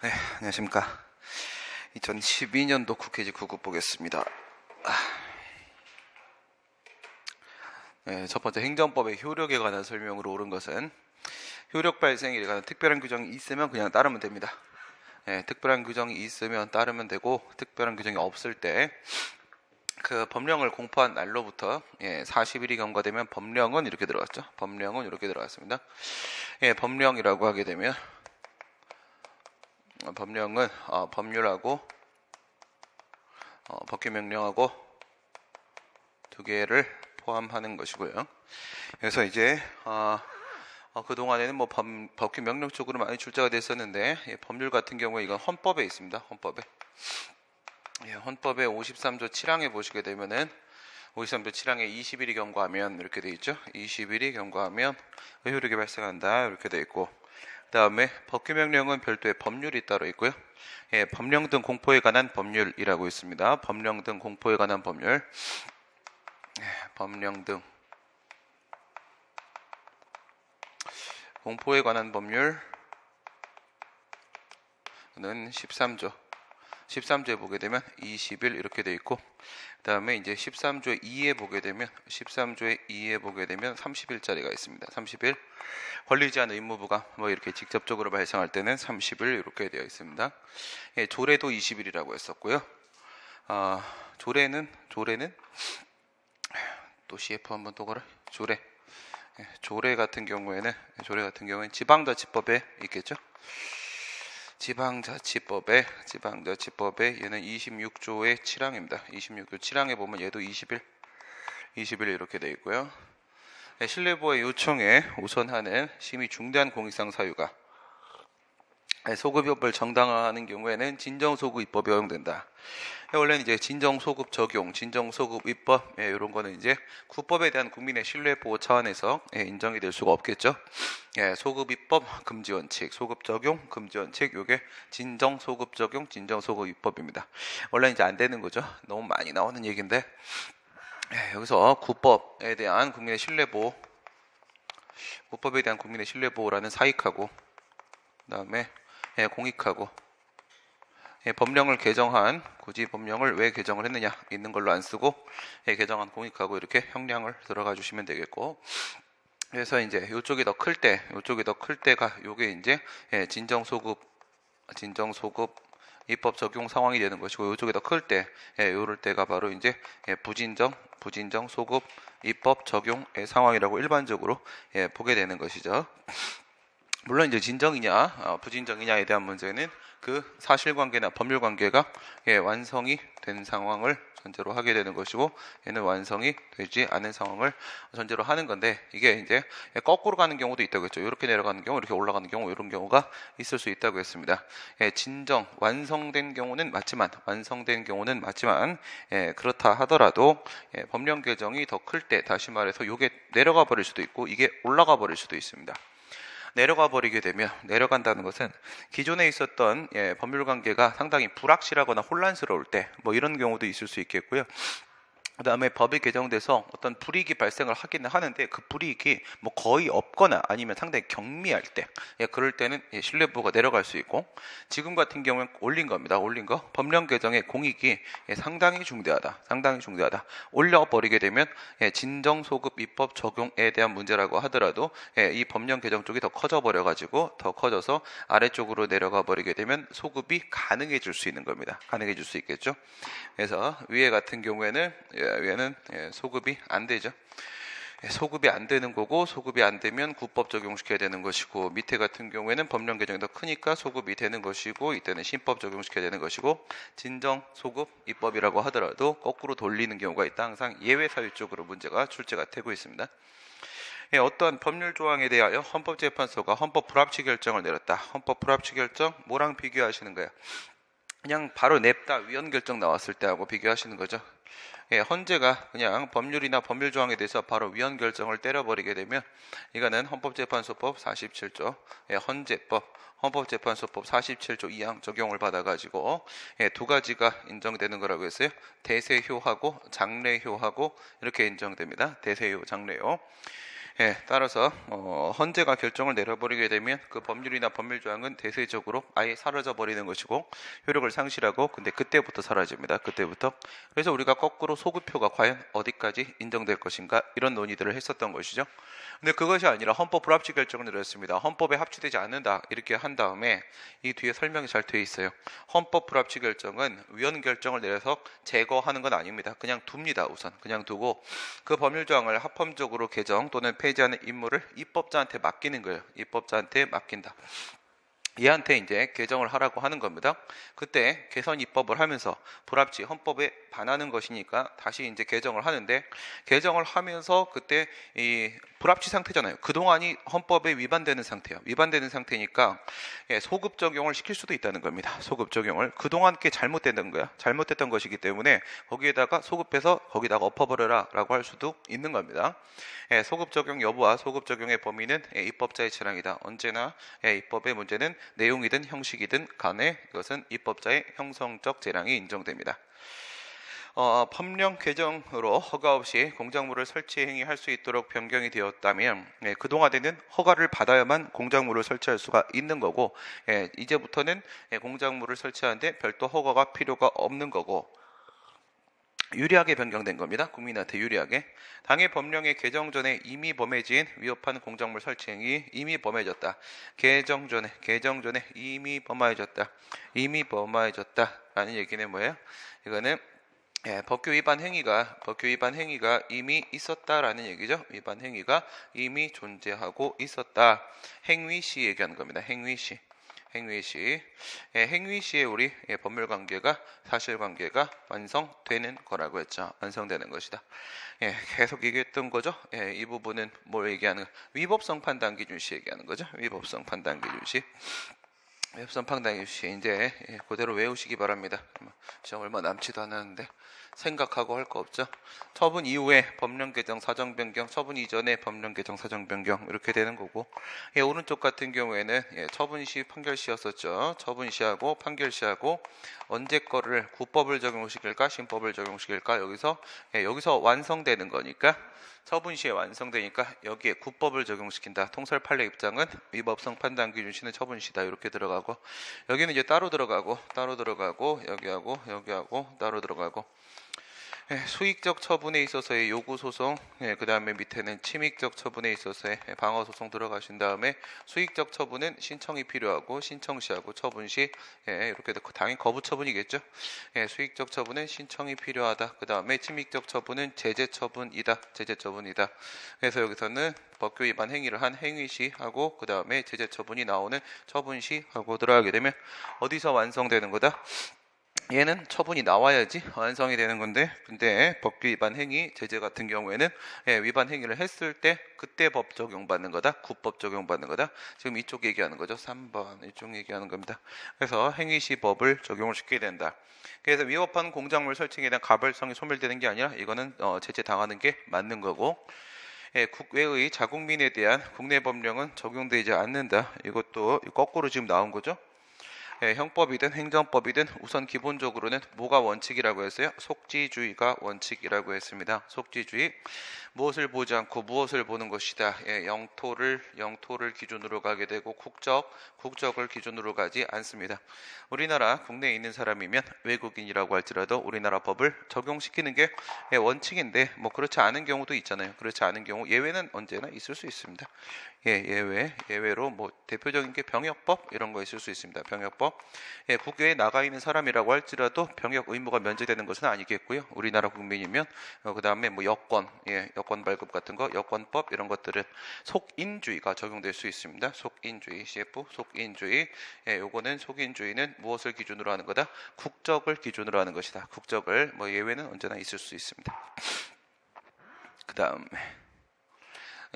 네, 안녕하십니까. 2012년도 국회지 구급 보겠습니다. 네, 첫 번째 행정법의 효력에 관한 설명으로 옳은 것은 효력 발생에 관한 특별한 규정이 있으면 그냥 따르면 됩니다. 네, 특별한 규정이 있으면 따르면 되고, 특별한 규정이 없을 때 그 법령을 공포한 날로부터 40일이 경과되면 법령은 이렇게 들어갔죠. 법령은 이렇게 들어갔습니다. 법령이라고 하게 되면 법령은 법률하고 법규명령하고 두 개를 포함하는 것이고요. 그래서 이제 그동안에는 뭐 법규명령 쪽으로 많이 출제가 됐었는데, 법률 같은 경우에 이건 헌법에 있습니다. 헌법의 53조 7항에 보시게 되면은 53조 7항에 20일이 경과하면 이렇게 돼 있죠. 20일이 경과하면 효력이 발생한다 이렇게 돼 있고, 그 다음에 법규명령은 별도의 법률이 따로 있고요. 법령 등 공포에 관한 법률이라고 있습니다. 법령 등 공포에 관한 법률. 법령 등 공포에 관한 법률은 13조에 보게 되면 20일 이렇게 돼 있고, 그 다음에 이제 13조 2에 보게 되면 30일짜리가 있습니다. 30일. 권리지 않은 의무부가 뭐 이렇게 직접적으로 발생할 때는 30일 이렇게 되어 있습니다. 조례도 20일이라고 했었고요. 조례는 또 CF 한번 또 걸어. 조례 같은 경우에는 지방자치법에 있겠죠. 지방자치법에 얘는 26조의 7항입니다. 26조 7항에 보면 얘도 20일 이렇게 되어 있고요. 실내보의 요청에 우선하는 심히 중대한 공익상 사유가 소급입법을 정당화하는 경우에는 진정소급입법이 허용된다. 원래는 이제 진정소급 적용, 진정소급 입법 이런 거는 이제 국법에 대한 국민의 신뢰 보호 차원에서 인정이 될 수가 없겠죠. 소급 입법 금지 원칙, 소급 적용 금지 원칙, 요게 진정소급 적용, 진정소급 입법입니다. 원래 이제 안 되는 거죠. 너무 많이 나오는 얘기인데, 여기서 국법에 대한 국민의 신뢰 보호, 국법에 대한 국민의 신뢰 보호라는 사익하고, 그다음에 공익하고, 법령을 개정한, 굳이 법령을 왜 개정을 했느냐 있는 걸로 안 쓰고 개정한 공익하고 이렇게 형량을 들어가 주시면 되겠고, 그래서 이제 요쪽이 더 클 때가 요게 이제 진정소급 입법 적용 상황이 되는 것이고, 요쪽이 더 클 때 요럴 때가 바로 이제 부진정 소급 입법 적용의 상황이라고 일반적으로 보게 되는 것이죠. 물론 이제 진정이냐 부진정이냐에 대한 문제는 그 사실관계나 법률관계가 완성이 된 상황을 전제로 하게 되는 것이고, 얘는 완성이 되지 않은 상황을 전제로 하는 건데, 이게 이제 거꾸로 가는 경우도 있다고 했죠. 이렇게 내려가는 경우, 이렇게 올라가는 경우, 이런 경우가 있을 수 있다고 했습니다. 진정 완성된 경우는 맞지만 그렇다 하더라도 법령 개정이 더 클 때, 다시 말해서 이게 내려가 버릴 수도 있고 이게 올라가 버릴 수도 있습니다. 내려가 버리게 되면, 내려간다는 것은 기존에 있었던 법률 관계가 상당히 불확실하거나 혼란스러울 때 뭐 이런 경우도 있을 수 있겠고요. 그 다음에 법이 개정돼서 어떤 불이익이 발생을 하기는 하는데, 그 불이익이 뭐 거의 없거나 아니면 상당히 경미할 때, 그럴 때는 신뢰보호가 내려갈 수 있고, 지금 같은 경우는 올린 거 법령 개정의 공익이 상당히 중대하다 올려버리게 되면 진정소급 입법 적용에 대한 문제라고 하더라도 이 법령 개정 쪽이 더 커져서 아래쪽으로 내려가 버리게 되면 소급이 가능해질 수 있는 겁니다. 가능해질 수 있겠죠. 그래서 위에 같은 경우에는 얘는 소급이 안 되죠. 소급이 안 되는 거고, 소급이 안 되면 국법 적용시켜야 되는 것이고, 밑에 같은 경우에는 법령 개정이 더 크니까 소급이 되는 것이고, 이때는 신법 적용시켜야 되는 것이고, 진정 소급 입법이라고 하더라도 거꾸로 돌리는 경우가 있다. 항상 예외 사유 쪽으로 문제가 출제가 되고 있습니다. 어떠한 법률 조항에 대하여 헌법재판소가 헌법 불합치 결정을 내렸다. 헌법 불합치 결정 뭐랑 비교하시는 거예요? 그냥 바로 냅다 위헌 결정 나왔을 때하고 비교하시는 거죠. 헌재가 그냥 법률이나 법률 조항에 대해서 바로 위헌 결정을 때려버리게 되면, 이거는 헌법재판소법 47조 헌법재판소법 47조 2항 적용을 받아가지고 두 가지가 인정되는 거라고 했어요. 대세효하고 장래효하고 이렇게 인정됩니다. 대세효, 장래효. 따라서 헌재가 결정을 내려버리게 되면 그 법률이나 법률조항은 대세적으로 아예 사라져 버리는 것이고 효력을 상실하고, 근데 그때부터 사라집니다. 그때부터. 그래서 우리가 거꾸로 소급표가 과연 어디까지 인정될 것인가, 이런 논의들을 했었던 것이죠. 근데 그것이 아니라 헌법 불합치 결정을 내렸습니다. 헌법에 합치되지 않는다 이렇게 한 다음에 이 뒤에 설명이 잘 되어 있어요. 헌법 불합치 결정은 위헌 결정을 내려서 제거하는 건 아닙니다. 그냥 둡니다. 우선 그냥 두고 그 법률조항을 합헌적으로 개정 또는 폐지하는 임무를 입법자한테 맡기는 거예요. 입법자한테 맡긴다. 얘한테 이제 개정을 하라고 하는 겁니다. 그때 개선 입법을 하면서 불합치 헌법에 반하는 것이니까 다시 이제 개정을 하는데, 개정을 하면서 그때 이 불합치 상태잖아요. 그동안이 헌법에 위반되는 상태예요. 위반되는 상태니까 소급 적용을 시킬 수도 있다는 겁니다. 소급 적용을. 그동안 게 잘못됐던 거야. 잘못됐던 것이기 때문에 거기에다가 소급해서 거기다가 엎어버려라 라고 할 수도 있는 겁니다. 소급 적용 여부와 소급 적용의 범위는 입법자의 재량이다. 언제나 입법의 문제는 내용이든 형식이든 간에 이것은 입법자의 형성적 재량이 인정됩니다. 법령 개정으로 허가 없이 공작물을 설치 행위할 수 있도록 변경이 되었다면 그동안에는 허가를 받아야만 공작물을 설치할 수가 있는 거고, 이제부터는 공작물을 설치하는데 별도 허가가 필요가 없는 거고, 유리하게 변경된 겁니다. 국민한테 유리하게. 당해 법령의 개정 전에 이미 범해진 위협한 공작물 설치 행위 이미 범해졌다. 개정 전에 이미 범하여졌다. 이미 범하여졌다라는 얘기는 뭐예요? 이거는 법규 위반 행위가 이미 있었다라는 얘기죠. 위반 행위가 이미 존재하고 있었다. 행위 시 얘기하는 겁니다. 행위 시. 행위 시에 우리 법률 관계가, 사실 관계가 완성되는 거라고 했죠. 완성되는 것이다. 계속 얘기했던 거죠. 이 부분은 뭘 얘기하는, 위법성 판단 기준 시 얘기하는 거죠. 위법성 판단 기준 시. 위법성 판단 기준 시 이제 그대로 외우시기 바랍니다. 시험 얼마 남지도 않았는데 생각하고 할 거 없죠. 처분 이후에 법령 개정 사정 변경, 처분 이전에 법령 개정 사정 변경 이렇게 되는 거고, 오른쪽 같은 경우에는 처분 시 판결 시였었죠. 처분 시하고 판결 시하고 언제 거를 구법을 적용시킬까 신법을 적용시킬까, 여기서 완성되는 거니까 처분 시에 완성되니까 여기에 구법을 적용시킨다. 통설 판례 입장은 위법성 판단 기준 시는 처분 시다. 이렇게 들어가고, 여기는 이제 따로 들어가고 여기하고 따로 들어가고, 수익적 처분에 있어서의 요구 소송, 그 다음에 밑에는 침익적 처분에 있어서의 방어 소송 들어가신 다음에, 수익적 처분은 신청이 필요하고 신청 시하고 처분 시 이렇게 당연히 거부 처분이겠죠. 수익적 처분은 신청이 필요하다. 그 다음에 침익적 처분은 제재 처분이다. 그래서 여기서는 법규 위반 행위를 한 행위 시하고 그 다음에 제재 처분이 나오는 처분 시하고 들어가게 되면 어디서 완성되는 거다? 얘는 처분이 나와야지 완성이 되는 건데, 근데 법규 위반 행위, 제재 같은 경우에는 위반 행위를 했을 때 그때 법 적용받는 거다. 구법 적용받는 거다. 지금 이쪽 얘기하는 거죠. 3번 이쪽 얘기하는 겁니다. 그래서 행위 시 법을 적용을 시키게 된다. 그래서 위법한 공작물 설치에 대한 가벌성이 소멸되는 게 아니라 이거는 제재 당하는 게 맞는 거고, 국외의 자국민에 대한 국내 법령은 적용되지 않는다. 이것도 거꾸로 지금 나온 거죠. 형법이든 행정법이든 우선 기본적으로는 뭐가 원칙이라고 했어요? 속지주의가 원칙이라고 했습니다. 속지주의. 무엇을 보지 않고 무엇을 보는 것이다. 영토를 기준으로 가게 되고 국적을 기준으로 가지 않습니다. 우리나라 국내에 있는 사람이면 외국인이라고 할지라도 우리나라 법을 적용시키는 게 원칙인데, 뭐 그렇지 않은 경우도 있잖아요. 그렇지 않은 경우 예외는 언제나 있을 수 있습니다. 예외로 뭐 대표적인 게 병역법 이런 거 있을 수 있습니다. 병역법. 국외에 나가 있는 사람이라고 할지라도 병역 의무가 면제되는 것은 아니겠고요. 우리나라 국민이면 그다음에 뭐 여권 발급 같은 거, 여권법 이런 것들은 속인주의가 적용될 수 있습니다. 속인주의, CF 속인주의. 요거는 속인주의는 무엇을 기준으로 하는 거다? 국적을 기준으로 하는 것이다. 국적을, 뭐 예외는 언제나 있을 수 있습니다. 그다음에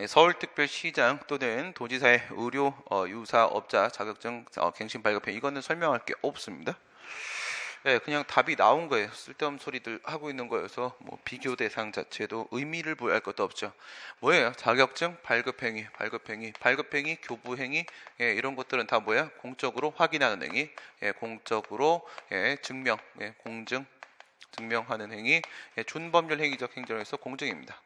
서울특별시장 또는 도지사의 의료 유사업자 자격증 갱신 발급행, 이거는 설명할 게 없습니다. 그냥 답이 나온 거예요. 쓸데없는 소리들 하고 있는 거여서 뭐 비교 대상 자체도 의미를 부여할 것도 없죠. 뭐예요? 자격증, 발급행위, 교부행위, 이런 것들은 다 뭐야? 공적으로 확인하는 행위, 공적으로 증명, 공증, 증명하는 행위, 준법률 행위적 행정에서 공증입니다.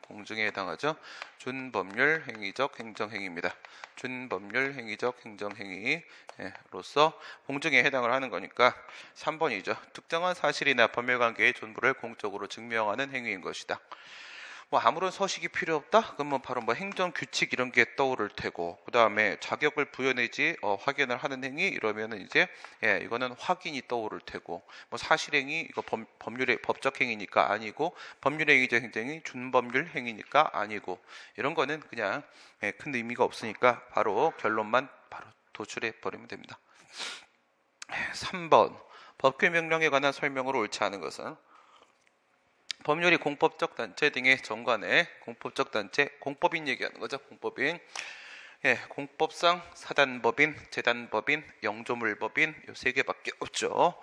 공증에 해당하죠. 준법률 행위적 행정행위입니다. 준법률 행위적 행정행위로서 공증에 해당을 하는 거니까 3번이죠. 특정한 사실이나 법률관계의 존부를 공적으로 증명하는 행위인 것이다. 뭐 아무런 서식이 필요 없다? 그러면 바로 뭐 행정 규칙 이런 게 떠오를 테고, 그 다음에 자격을 부여내지 확인을 하는 행위 이러면은 이제 이거는 확인이 떠오를 테고, 뭐 사실행위 이거 법률의 법적 행위니까 아니고, 법률행위적 행정이 준법률 행위니까 아니고, 이런 거는 그냥 큰 의미가 없으니까 바로 결론만 바로 도출해 버리면 됩니다. 3번 법규 명령에 관한 설명으로 옳지 않은 것은 법률이 공법적 단체 등의 정관에 공법적 단체, 공법인 얘기하는 거죠. 공법인. 공법상 사단법인, 재단법인, 영조물법인 요 세 개밖에 없죠.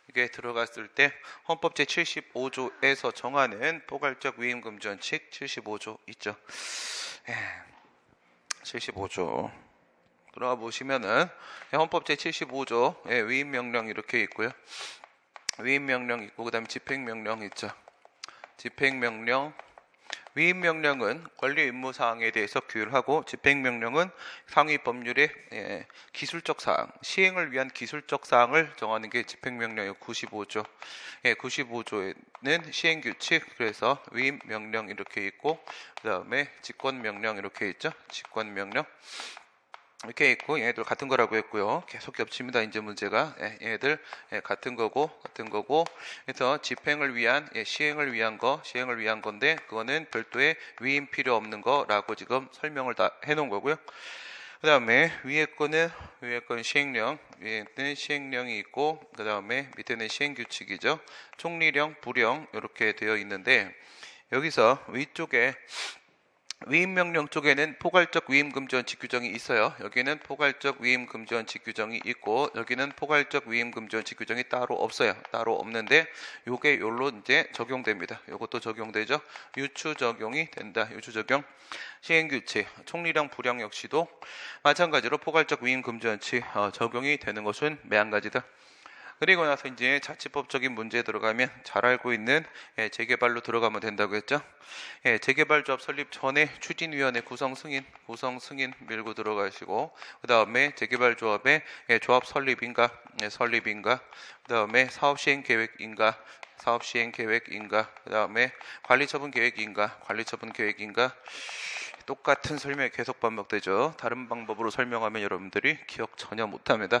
이게 들어갔을 때 헌법 제75조에서 정하는 포괄적 위임금지 원칙 75조 있죠. 75조 들어가 보시면은 헌법 제75조 위임명령 이렇게 있고요. 위임명령 있고, 그 다음에 집행명령 있죠. 집행명령, 위임명령은 권리 의무 사항에 대해서 규율하고, 집행명령은 상위 법률의 기술적 사항, 시행을 위한 기술적 사항을 정하는 게 집행명령이고 95조. 95조에는 시행규칙, 그래서 위임명령 이렇게 있고, 그 다음에 직권명령 이렇게 있죠. 직권명령. 이렇게 있고, 얘네들 같은 거라고 했고요. 계속 겹칩니다. 이제 문제가 얘네들 같은 거고. 그래서 집행을 위한 시행을 위한 건데, 그거는 별도의 위임 필요 없는 거라고 지금 설명을 다 해놓은 거고요. 그 다음에 위에 거는 시행령, 위에는 시행령이 있고, 그 다음에 밑에는 시행규칙이죠. 총리령, 부령 이렇게 되어 있는데, 여기서 위쪽에 위임명령 쪽에는 포괄적 위임금지원칙 규정이 있어요. 여기는 포괄적 위임금지원칙 규정이 있고, 여기는 포괄적 위임금지원칙 규정이 따로 없어요. 따로 없는데 요게 요로 이제 적용됩니다. 요것도 적용되죠. 유추 적용이 된다. 유추 적용. 시행규칙, 총리령, 부령 역시도 마찬가지로 포괄적 위임금지원칙 적용이 되는 것은 매한가지다. 그리고 나서 이제 자치법적인 문제에 들어가면 잘 알고 있는 재개발로 들어가면 된다고 했죠. 재개발조합 설립 전에 추진위원회 구성 승인 밀고 들어가시고, 그 다음에 재개발조합의 조합 설립인가, 그 다음에 사업시행계획인가, 그 다음에 관리처분 계획인가, 똑같은 설명이 계속 반복되죠. 다른 방법으로 설명하면 여러분들이 기억 전혀 못합니다.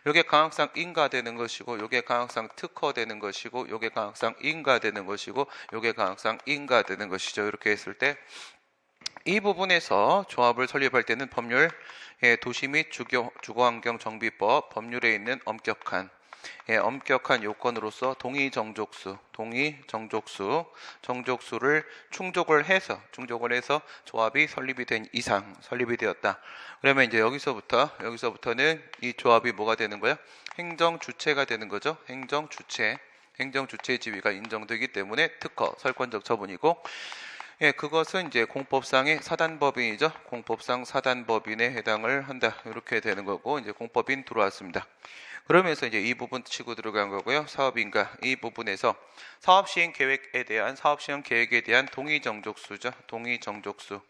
요게 강학상 인가되는 것이고, 요게 강학상 특허되는 것이고, 요게 강학상 인가되는 것이고, 요게 강학상 인가되는 것이죠. 이렇게 했을 때 이 부분에서 조합을 설립할 때는 법률, 도시 및 주거환경정비법 법률에 있는 엄격한 요건으로서 정족수를 충족을 해서 조합이 설립이 된 이상 설립이 되었다. 그러면 이제 여기서부터는 이 조합이 뭐가 되는 거야? 행정 주체가 되는 거죠. 행정 주체의 지위가 인정되기 때문에 특허, 설권적 처분이고, 그것은 이제 공법상의 사단법인이죠. 공법상 사단법인에 해당을 한다. 이렇게 되는 거고, 이제 공법인 들어왔습니다. 그러면서 이제 이 부분 치고 들어간 거고요. 사업인가 이 부분에서 사업 시행 계획에 대한 동의 정족수죠. 동의 정족수.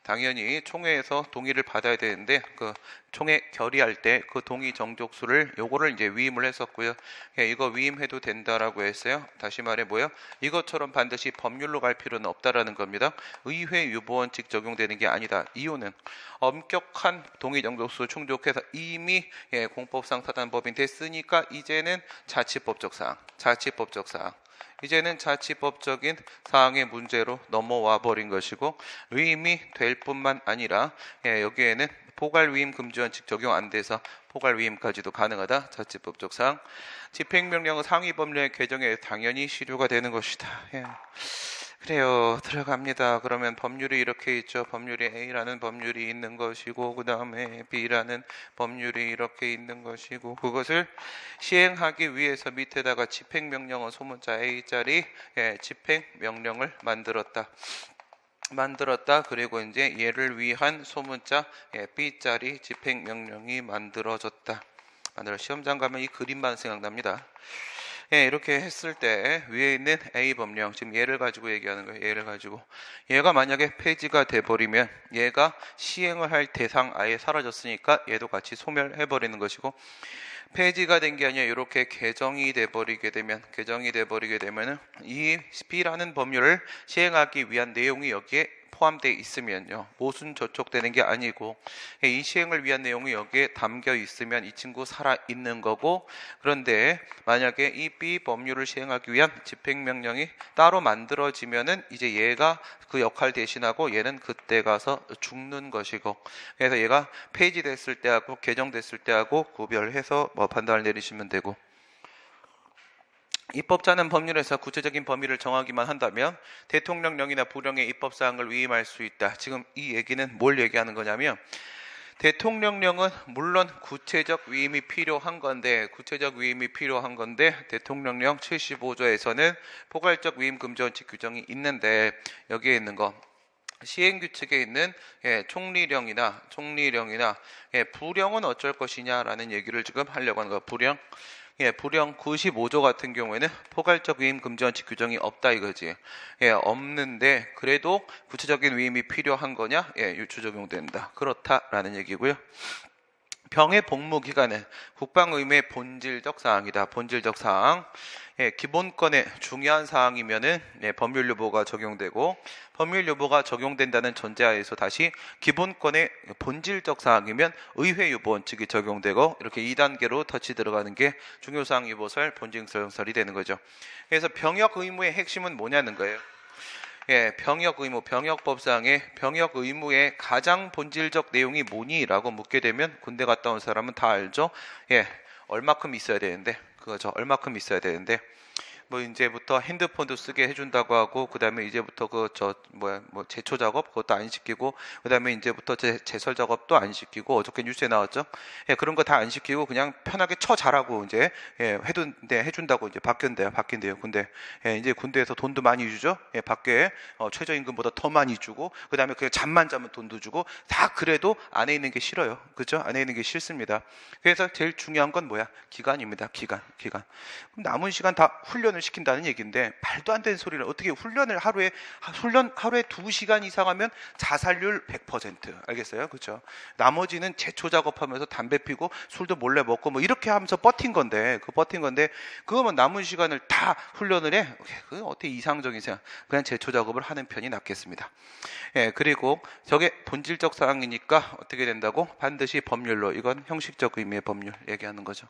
당연히 총회에서 동의를 받아야 되는데, 그 총회 결의할 때 그 동의 정족수를 요거를 이제 위임을 했었고요. 이거 위임해도 된다라고 했어요. 다시 말해 뭐요? 이것처럼 반드시 법률로 갈 필요는 없다라는 겁니다. 의회 유보원칙 적용되는 게 아니다. 이유는 엄격한 동의 정족수 충족해서 이미 공법상 사단법인 됐으니까 이제는 자치법적 사항. 이제는 자치법적인 사항의 문제로 넘어와 버린 것이고, 위임이 될 뿐만 아니라 여기에는 포괄위임 금지원칙 적용 안 돼서 포괄위임까지도 가능하다. 자치법적 사항. 집행명령은 상위법률의 개정에 당연히 실효가 되는 것이다. 그래요. 들어갑니다. 그러면 법률이 이렇게 있죠. 법률이 A라는 법률이 있는 것이고, 그 다음에 B라는 법률이 이렇게 있는 것이고, 그것을 시행하기 위해서 밑에다가 집행명령은 소문자 A자리 집행명령을 만들었다. 그리고 이제 얘를 위한 소문자 B자리 집행명령이 만들어졌다. 시험장 가면 이 그림만 생각납니다. 예, 이렇게 했을 때 위에 있는 A 법령, 지금 얘를 가지고 얘기하는 거예요. 얘를 가지고. 얘가 만약에 폐지가 돼버리면 얘가 시행을 할 대상 아예 사라졌으니까 얘도 같이 소멸해버리는 것이고, 폐지가 된 게 아니라 이렇게 개정이 돼버리게 되면은 이 B라는 법률을 시행하기 위한 내용이 여기에 포함되어 있으면요, 모순 저촉되는 게 아니고 이 시행을 위한 내용이 여기에 담겨 있으면 이 친구 살아 있는 거고, 그런데 만약에 이 B 법률을 시행하기 위한 집행명령이 따로 만들어지면은 이제 얘가 그 역할 대신하고 얘는 그때 가서 죽는 것이고, 그래서 얘가 폐지됐을 때하고 개정됐을 때하고 구별해서 판단을 내리시면 되고, 입법자는 법률에서 구체적인 범위를 정하기만 한다면 대통령령이나 부령의 입법사항을 위임할 수 있다. 지금 이 얘기는 뭘 얘기하는 거냐면, 대통령령은 물론 구체적 위임이 필요한 건데 대통령령 75조에서는 포괄적 위임 금지 원칙 규정이 있는데, 여기에 있는 거 시행규칙에 있는 총리령이나 부령은 어쩔 것이냐라는 얘기를 지금 하려고 하는 거예요. 부령 95조 같은 경우에는 포괄적 위임 금지 원칙 규정이 없다 이거지. 없는데 그래도 구체적인 위임이 필요한 거냐? 유추 적용된다. 그렇다라는 얘기고요. 병의 복무 기간은 국방의무의 본질적 사항이다. 본질적 사항. 기본권의 중요한 사항이면은 법률 유보가 적용되고, 법률 유보가 적용된다는 전제하에서 다시 기본권의 본질적 사항이면 의회 유보 원칙이 적용되고, 이렇게 2단계로 터치 들어가는 게 중요사항 유보설, 본징설설이 되는 거죠. 그래서 병역 의무의 핵심은 뭐냐는 거예요. 병역 의무, 병역법상의 병역 의무의 가장 본질적 내용이 뭐니라고 묻게 되면 군대 갔다 온 사람은 다 알죠. 얼마큼 있어야 되는데, 그거죠. 얼마큼 있어야 되는데, 뭐 이제부터 핸드폰도 쓰게 해준다고 하고, 그 다음에 이제부터 제초 작업 그것도 안 시키고, 그 다음에 이제부터 제설 작업도 안 시키고, 어저께 뉴스에 나왔죠. 그런 거 다 안 시키고 그냥 편하게 잘하고 이제 해준다고 이제 바뀐대요. 근데 이제 군대에서 돈도 많이 주죠. 밖에 최저임금보다 더 많이 주고, 그 다음에 그냥 잠만 자면 돈도 주고, 다 그래도 안에 있는 게 싫어요. 그렇죠? 안에 있는 게 싫습니다. 그래서 제일 중요한 건 뭐야? 기간입니다. 기간. 그럼 남은 시간 다 훈련을 시킨다는 얘기인데, 말도 안 되는 소리를 어떻게 하루에 2시간 이상 하면 자살률 100%. 알겠어요? 그렇죠? 나머지는 제초 작업하면서 담배 피고 술도 몰래 먹고 뭐 이렇게 하면서 버틴 건데, 그거면 남은 시간을 다 훈련을 해? 그게 어떻게 이상적인 생각. 그냥 제초 작업을 하는 편이 낫겠습니다. 그리고 저게 본질적 사항이니까 어떻게 된다고? 반드시 법률로. 이건 형식적 의미의 법률 얘기하는 거죠.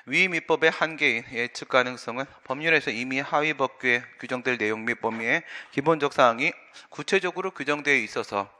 위임 입법의 한계인 예측 가능성은 법률에서 이미 하위 법규에 규정될 내용 및 범위의 기본적 사항이 구체적으로 규정되어 있어서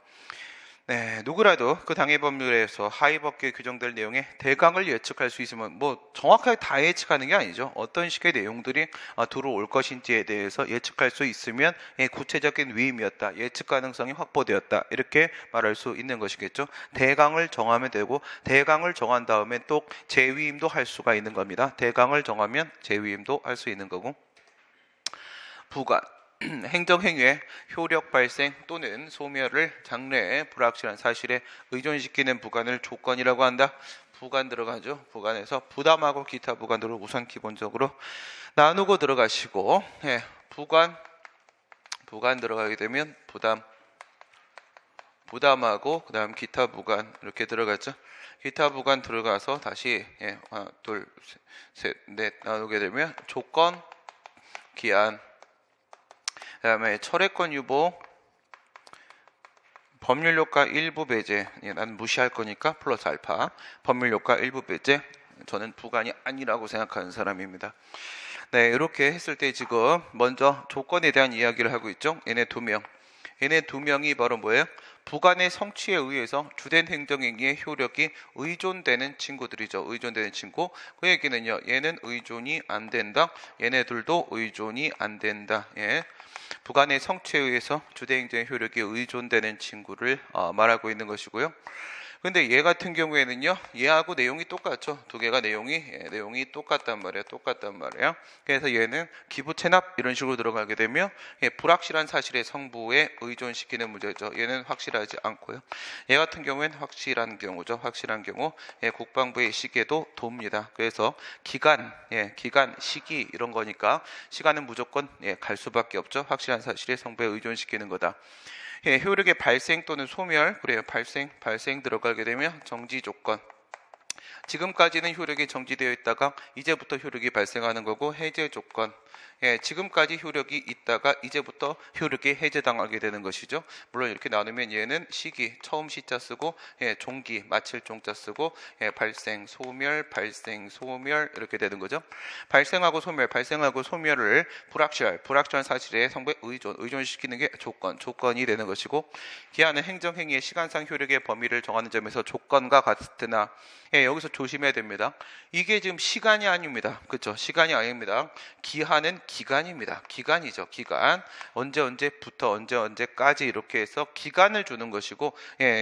누구라도 그 당해 법률에서 하위 법규에 규정될 내용의 대강을 예측할 수 있으면, 정확하게 다 예측하는 게 아니죠. 어떤 식의 내용들이 들어올 것인지에 대해서 예측할 수 있으면 구체적인 위임이었다, 예측 가능성이 확보되었다, 이렇게 말할 수 있는 것이겠죠. 대강을 정하면 되고, 대강을 정한 다음에 또 재위임도 할 수가 있는 겁니다. 대강을 정하면 재위임도 할 수 있는 거고. 부관, 행정행위의 효력 발생 또는 소멸을 장래의 불확실한 사실에 의존시키는 부관을 조건이라고 한다. 부관 들어가죠. 부관에서 부담하고 기타 부관으로 우선 기본적으로 나누고 들어가시고, 부관 들어가게 되면 부담하고 그 다음 기타 부관 이렇게 들어갔죠. 기타 부관 들어가서 다시 하나, 둘, 셋, 넷 나누게 되면 조건, 기한, 그 다음에 철회권 유보, 법률효과 일부 배제. 난 무시할 거니까 플러스 알파. 법률효과 일부 배제. 저는 부관이 아니라고 생각하는 사람입니다. 이렇게 했을 때 지금 먼저 조건에 대한 이야기를 하고 있죠. 얘네 두 명이 바로 뭐예요? 부관의 성취에 의해서 주된 행정행위의 효력이 의존되는 친구들이죠. 의존되는 친구. 그 얘기는요, 얘는 의존이 안 된다, 얘네들도 의존이 안 된다. 부관의 성취에 의해서 주된 행정의 효력이 의존되는 친구를 말하고 있는 것이고요. 근데 얘 같은 경우에는요, 얘하고 내용이 똑같죠. 두 개가 내용이 똑같단 말이에요. 그래서 얘는 기부 체납 이런 식으로 들어가게 되면 불확실한 사실의 성부에 의존시키는 문제죠. 얘는 확실하지 않고요. 얘 같은 경우에는 확실한 경우죠. 확실한 경우 국방부의 시계도 돕니다. 그래서 기간, 시기 이런 거니까 시간은 무조건 갈 수밖에 없죠. 확실한 사실의 성부에 의존시키는 거다. 효력의 발생 또는 소멸, 그래요. 발생 들어가게 되면 정지 조건. 지금까지는 효력이 정지되어 있다가 이제부터 효력이 발생하는 거고, 해제 조건. 지금까지 효력이 있다가 이제부터 효력이 해제당하게 되는 것이죠. 물론 이렇게 나누면 얘는 시기, 처음 시자 쓰고, 종기, 마칠 종자 쓰고, 발생, 소멸 이렇게 되는 거죠. 발생하고 소멸을 불확실한 사실에 성부에 의존시키는 게 조건이 되는 것이고, 기한은 행정행위의 시간상 효력의 범위를 정하는 점에서 조건과 같으나, 여기서 조심해야 됩니다. 이게 지금 시간이 아닙니다. 그렇죠? 시간이 아닙니다. 기한은 기간입니다. 기간이죠. 기간. 언제부터 언제까지 이렇게 해서 기간을 주는 것이고,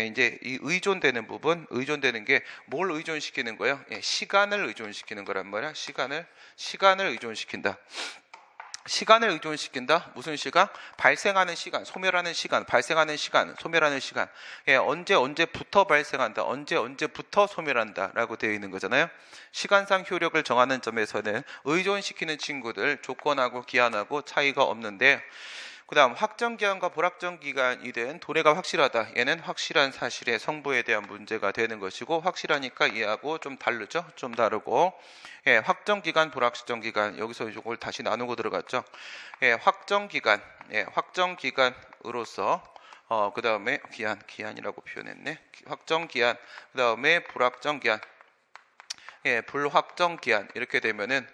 이제 이 의존되는 부분, 의존되는 게 뭘 의존시키는 거예요? 시간을 의존시키는 거란 말이야. 시간을 의존시킨다. 시간을 의존시킨다. 무슨 시간? 발생하는 시간, 소멸하는 시간, 발생하는 시간, 소멸하는 시간. 언제부터 발생한다. 언제부터 소멸한다. 라고 되어 있는 거잖아요. 시간상 효력을 정하는 점에서는 의존시키는 친구들, 조건하고 기한하고 차이가 없는데, 그 다음 확정기간과 불확정기간이든 도래가 확실하다. 얘는 확실한 사실의 성부에 대한 문제가 되는 것이고, 확실하니까 얘하고 좀 다르죠. 좀 다르고, 확정기간, 불확정기간, 여기서 이걸 다시 나누고 들어갔죠. 확정기간으로서 그 다음에 기한이라고 표현했네. 확정기한, 그 다음에 불확정기한, 불확정기한 이렇게 되면은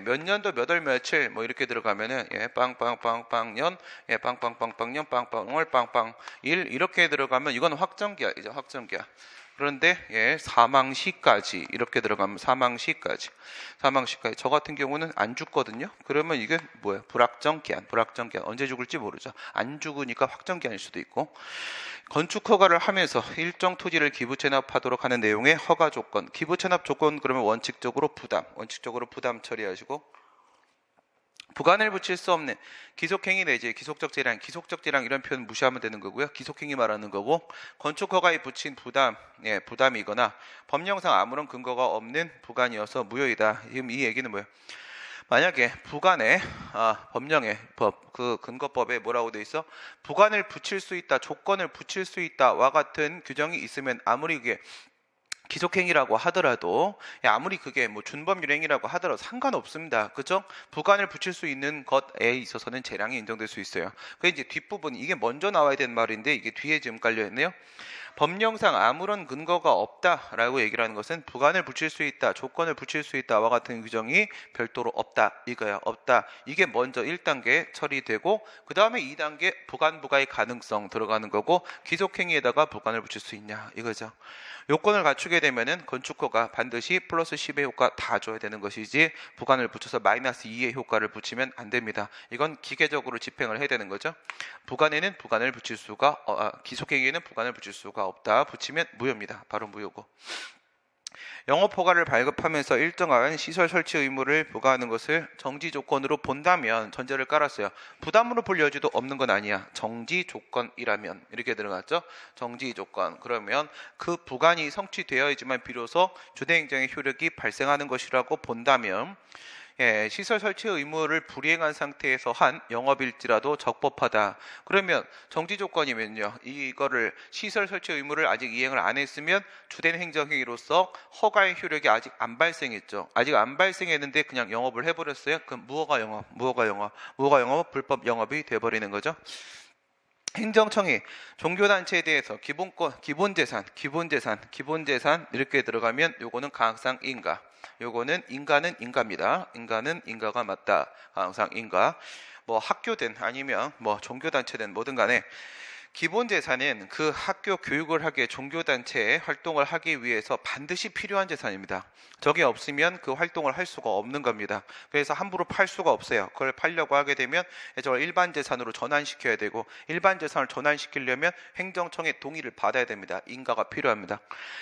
몇 년도 몇 월 며칠 뭐 이렇게 들어가면은 빵빵빵빵년, 빵빵빵빵년, 빵빵월, 빵빵일 이렇게 들어가면 이건 확정기한이죠. 확정기한. 그런데 사망시까지 이렇게 들어가면 사망시까지 저 같은 경우는 안 죽거든요. 그러면 이게 뭐예요? 불확정기한 언제 죽을지 모르죠. 안 죽으니까 확정기한일 수도 있고, 건축 허가를 하면서 일정 토지를 기부 체납하도록 하는 내용의 허가 조건, 기부 체납 조건 그러면 원칙적으로 부담 처리하시고, 부관을 붙일 수 없는 기속행위 내지 기속적 재량 이런 표현 무시하면 되는 거고요. 기속행위 말하는 거고, 건축허가에 붙인 부담이거나 법령상 아무런 근거가 없는 부관이어서 무효이다. 지금 이 얘기는 뭐예요? 만약에 부관에 법령에 그 근거법에 뭐라고 돼 있어? 부관을 붙일 수 있다, 조건을 붙일 수 있다와 같은 규정이 있으면 아무리 이게 기속행위라고 하더라도, 아무리 그게 뭐 준법률행위라고 하더라도 상관없습니다. 그죠? 부관을 붙일 수 있는 것에 있어서는 재량이 인정될 수 있어요. 그 이제 뒷부분, 이게 먼저 나와야 되는 말인데 이게 뒤에 지금 깔려있네요. 법령상 아무런 근거가 없다라고 얘기를 하는 것은 부관을 붙일 수 있다, 조건을 붙일 수 있다와 같은 규정이 별도로 없다, 이거야. 없다. 이게 먼저 1단계 처리되고, 그 다음에 2단계 부관부가의 가능성 들어가는 거고, 기속행위에다가 부관을 붙일 수 있냐 이거죠. 요건을 갖추게 되면은 건축허가 반드시 플러스 10의 효과 다 줘야 되는 것이지, 부관을 붙여서 마이너스 2의 효과를 붙이면 안 됩니다. 이건 기계적으로 집행을 해야 되는 거죠. 부관에는 부관을 붙일 수가, 기속행위에는 부관을 붙일 수가 없다. 붙이면 무효입니다. 바로 무효고. 영업허가를 발급하면서 일정한 시설 설치 의무를 부과하는 것을 정지 조건으로 본다면, 전제를 깔았어요. 부담으로 볼 여지도 없는 건 아니야. 정지 조건이라면 이렇게 들어갔죠. 정지 조건. 그러면 그 부관이 성취되어야지만 비로소 주대행정의 효력이 발생하는 것이라고 본다면, 시설 설치 의무를 불이행한 상태에서 한 영업일지라도 적법하다. 그러면 정지 조건이면요, 이거를 시설 설치 의무를 아직 이행을 안 했으면 주된 행정행위로서 허가의 효력이 아직 안 발생했죠. 아직 안 발생했는데 그냥 영업을 해버렸어요. 그럼 무허가 영업, 불법 영업이 돼버리는 거죠. 행정청이 종교단체에 대해서 기본재산 이렇게 들어가면 요거는 항상 인가. 요거는 인가는 인가입니다. 인가는 인가가 맞다. 항상 인가. 뭐 학교든 아니면 뭐 종교단체든 뭐든 간에 기본 재산은 그 학교 교육을 하기에 종교단체에 활동을 하기 위해서 반드시 필요한 재산입니다. 저게 없으면 그 활동을 할 수가 없는 겁니다. 그래서 함부로 팔 수가 없어요. 그걸 팔려고 하게 되면 저걸 일반 재산으로 전환시켜야 되고, 일반 재산을 전환시키려면 행정청의 동의를 받아야 됩니다. 인가가 필요합니다.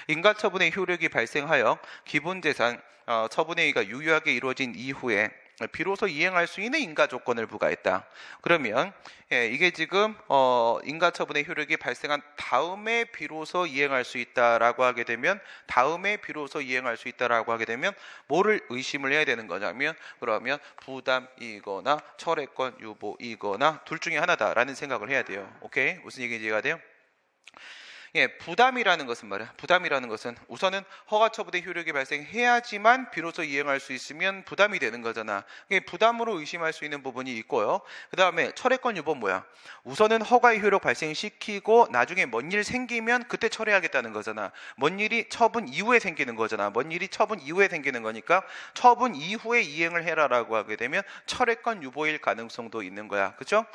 인가처분의 효력이 발생하여 기본 재산 처분의 의의가 유효하게 이루어진 이후에 비로소 이행할 수 있는 인가 조건을 부과했다. 그러면 이게 지금 인가 처분의 효력이 발생한 다음에 비로소 이행할 수 있다라고 하게 되면, 다음에 비로소 이행할 수 있다라고 하게 되면 뭐를 의심을 해야 되는 거냐면, 그러면 부담이거나 철회권 유보이거나 둘 중에 하나다라는 생각을 해야 돼요. 오케이? 무슨 얘기인지 이해가 돼요? 부담이라는 것은 말이야. 부담이라는 것은 우선은 허가처분의 효력이 발생해야지만 비로소 이행할 수 있으면 부담이 되는 거잖아. 부담으로 의심할 수 있는 부분이 있고요. 그 다음에 철회권 유보는 뭐야? 우선은 허가의 효력 발생시키고 나중에 뭔 일 생기면 그때 철회하겠다는 거잖아. 뭔 일이 처분 이후에 생기는 거잖아. 뭔 일이 처분 이후에 생기는 거니까 처분 이후에 이행을 해라라고 하게 되면 철회권 유보일 가능성도 있는 거야. 그렇죠?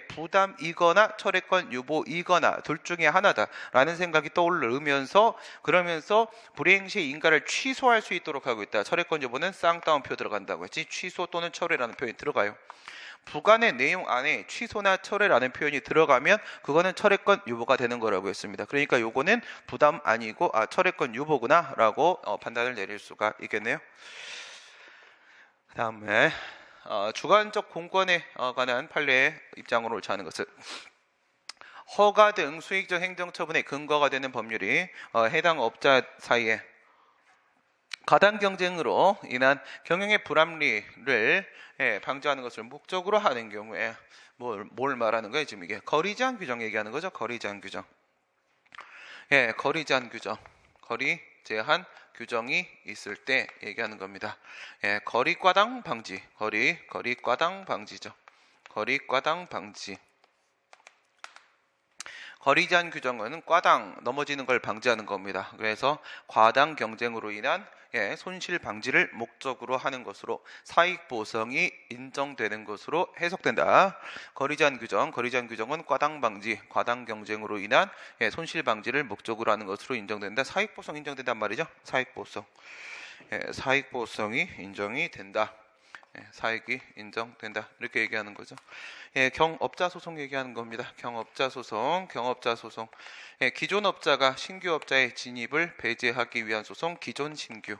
부담이거나 철회권 유보이거나 둘 중에 하나다 라는 생각이 떠오르면서, 그러면서 불이행 시 인가를 취소할 수 있도록 하고 있다. 철회권 유보는 쌍따옴표 들어간다고 했지. 취소 또는 철회라는 표현이 들어가요. 부관의 내용 안에 취소나 철회라는 표현이 들어가면 그거는 철회권 유보가 되는 거라고 했습니다. 그러니까 요거는 부담 아니고 철회권 유보구나 라고 판단을 내릴 수가 있겠네요. 그 다음에 주관적 공권에 관한 판례의 입장으로 옳지 않은 것은, 허가 등 수익적 행정처분의 근거가 되는 법률이 해당 업자 사이에 가당 경쟁으로 인한 경영의 불합리를 방지하는 것을 목적으로 하는 경우에 뭘 말하는 거예요? 지금 이게 거리 제한 규정 얘기하는 거죠. 거리 제한 규정. 거리 제한 규정. 거리 제한 규정이 있을 때 얘기하는 겁니다. 거리 과당 방지. 거리 과당 방지죠. 거리 과당 방지. 거리 제한 규정은 과당 넘어지는 걸 방지하는 겁니다. 그래서 과당 경쟁으로 인한 손실 방지를 목적으로 하는 것으로 사익 보상이 인정되는 것으로 해석된다. 거리 제한 규정은 과당 방지, 과당 경쟁으로 인한 손실 방지를 목적으로 하는 것으로 인정된다. 사익 보상 인정된단 말이죠. 사익 보상. 사익 보상이 인정이 된다. 사익이 인정된다. 이렇게 얘기하는 거죠. 경업자 소송 얘기하는 겁니다. 경업자 소송. 기존 업자가 신규 업자의 진입을 배제하기 위한 소송. 기존 신규.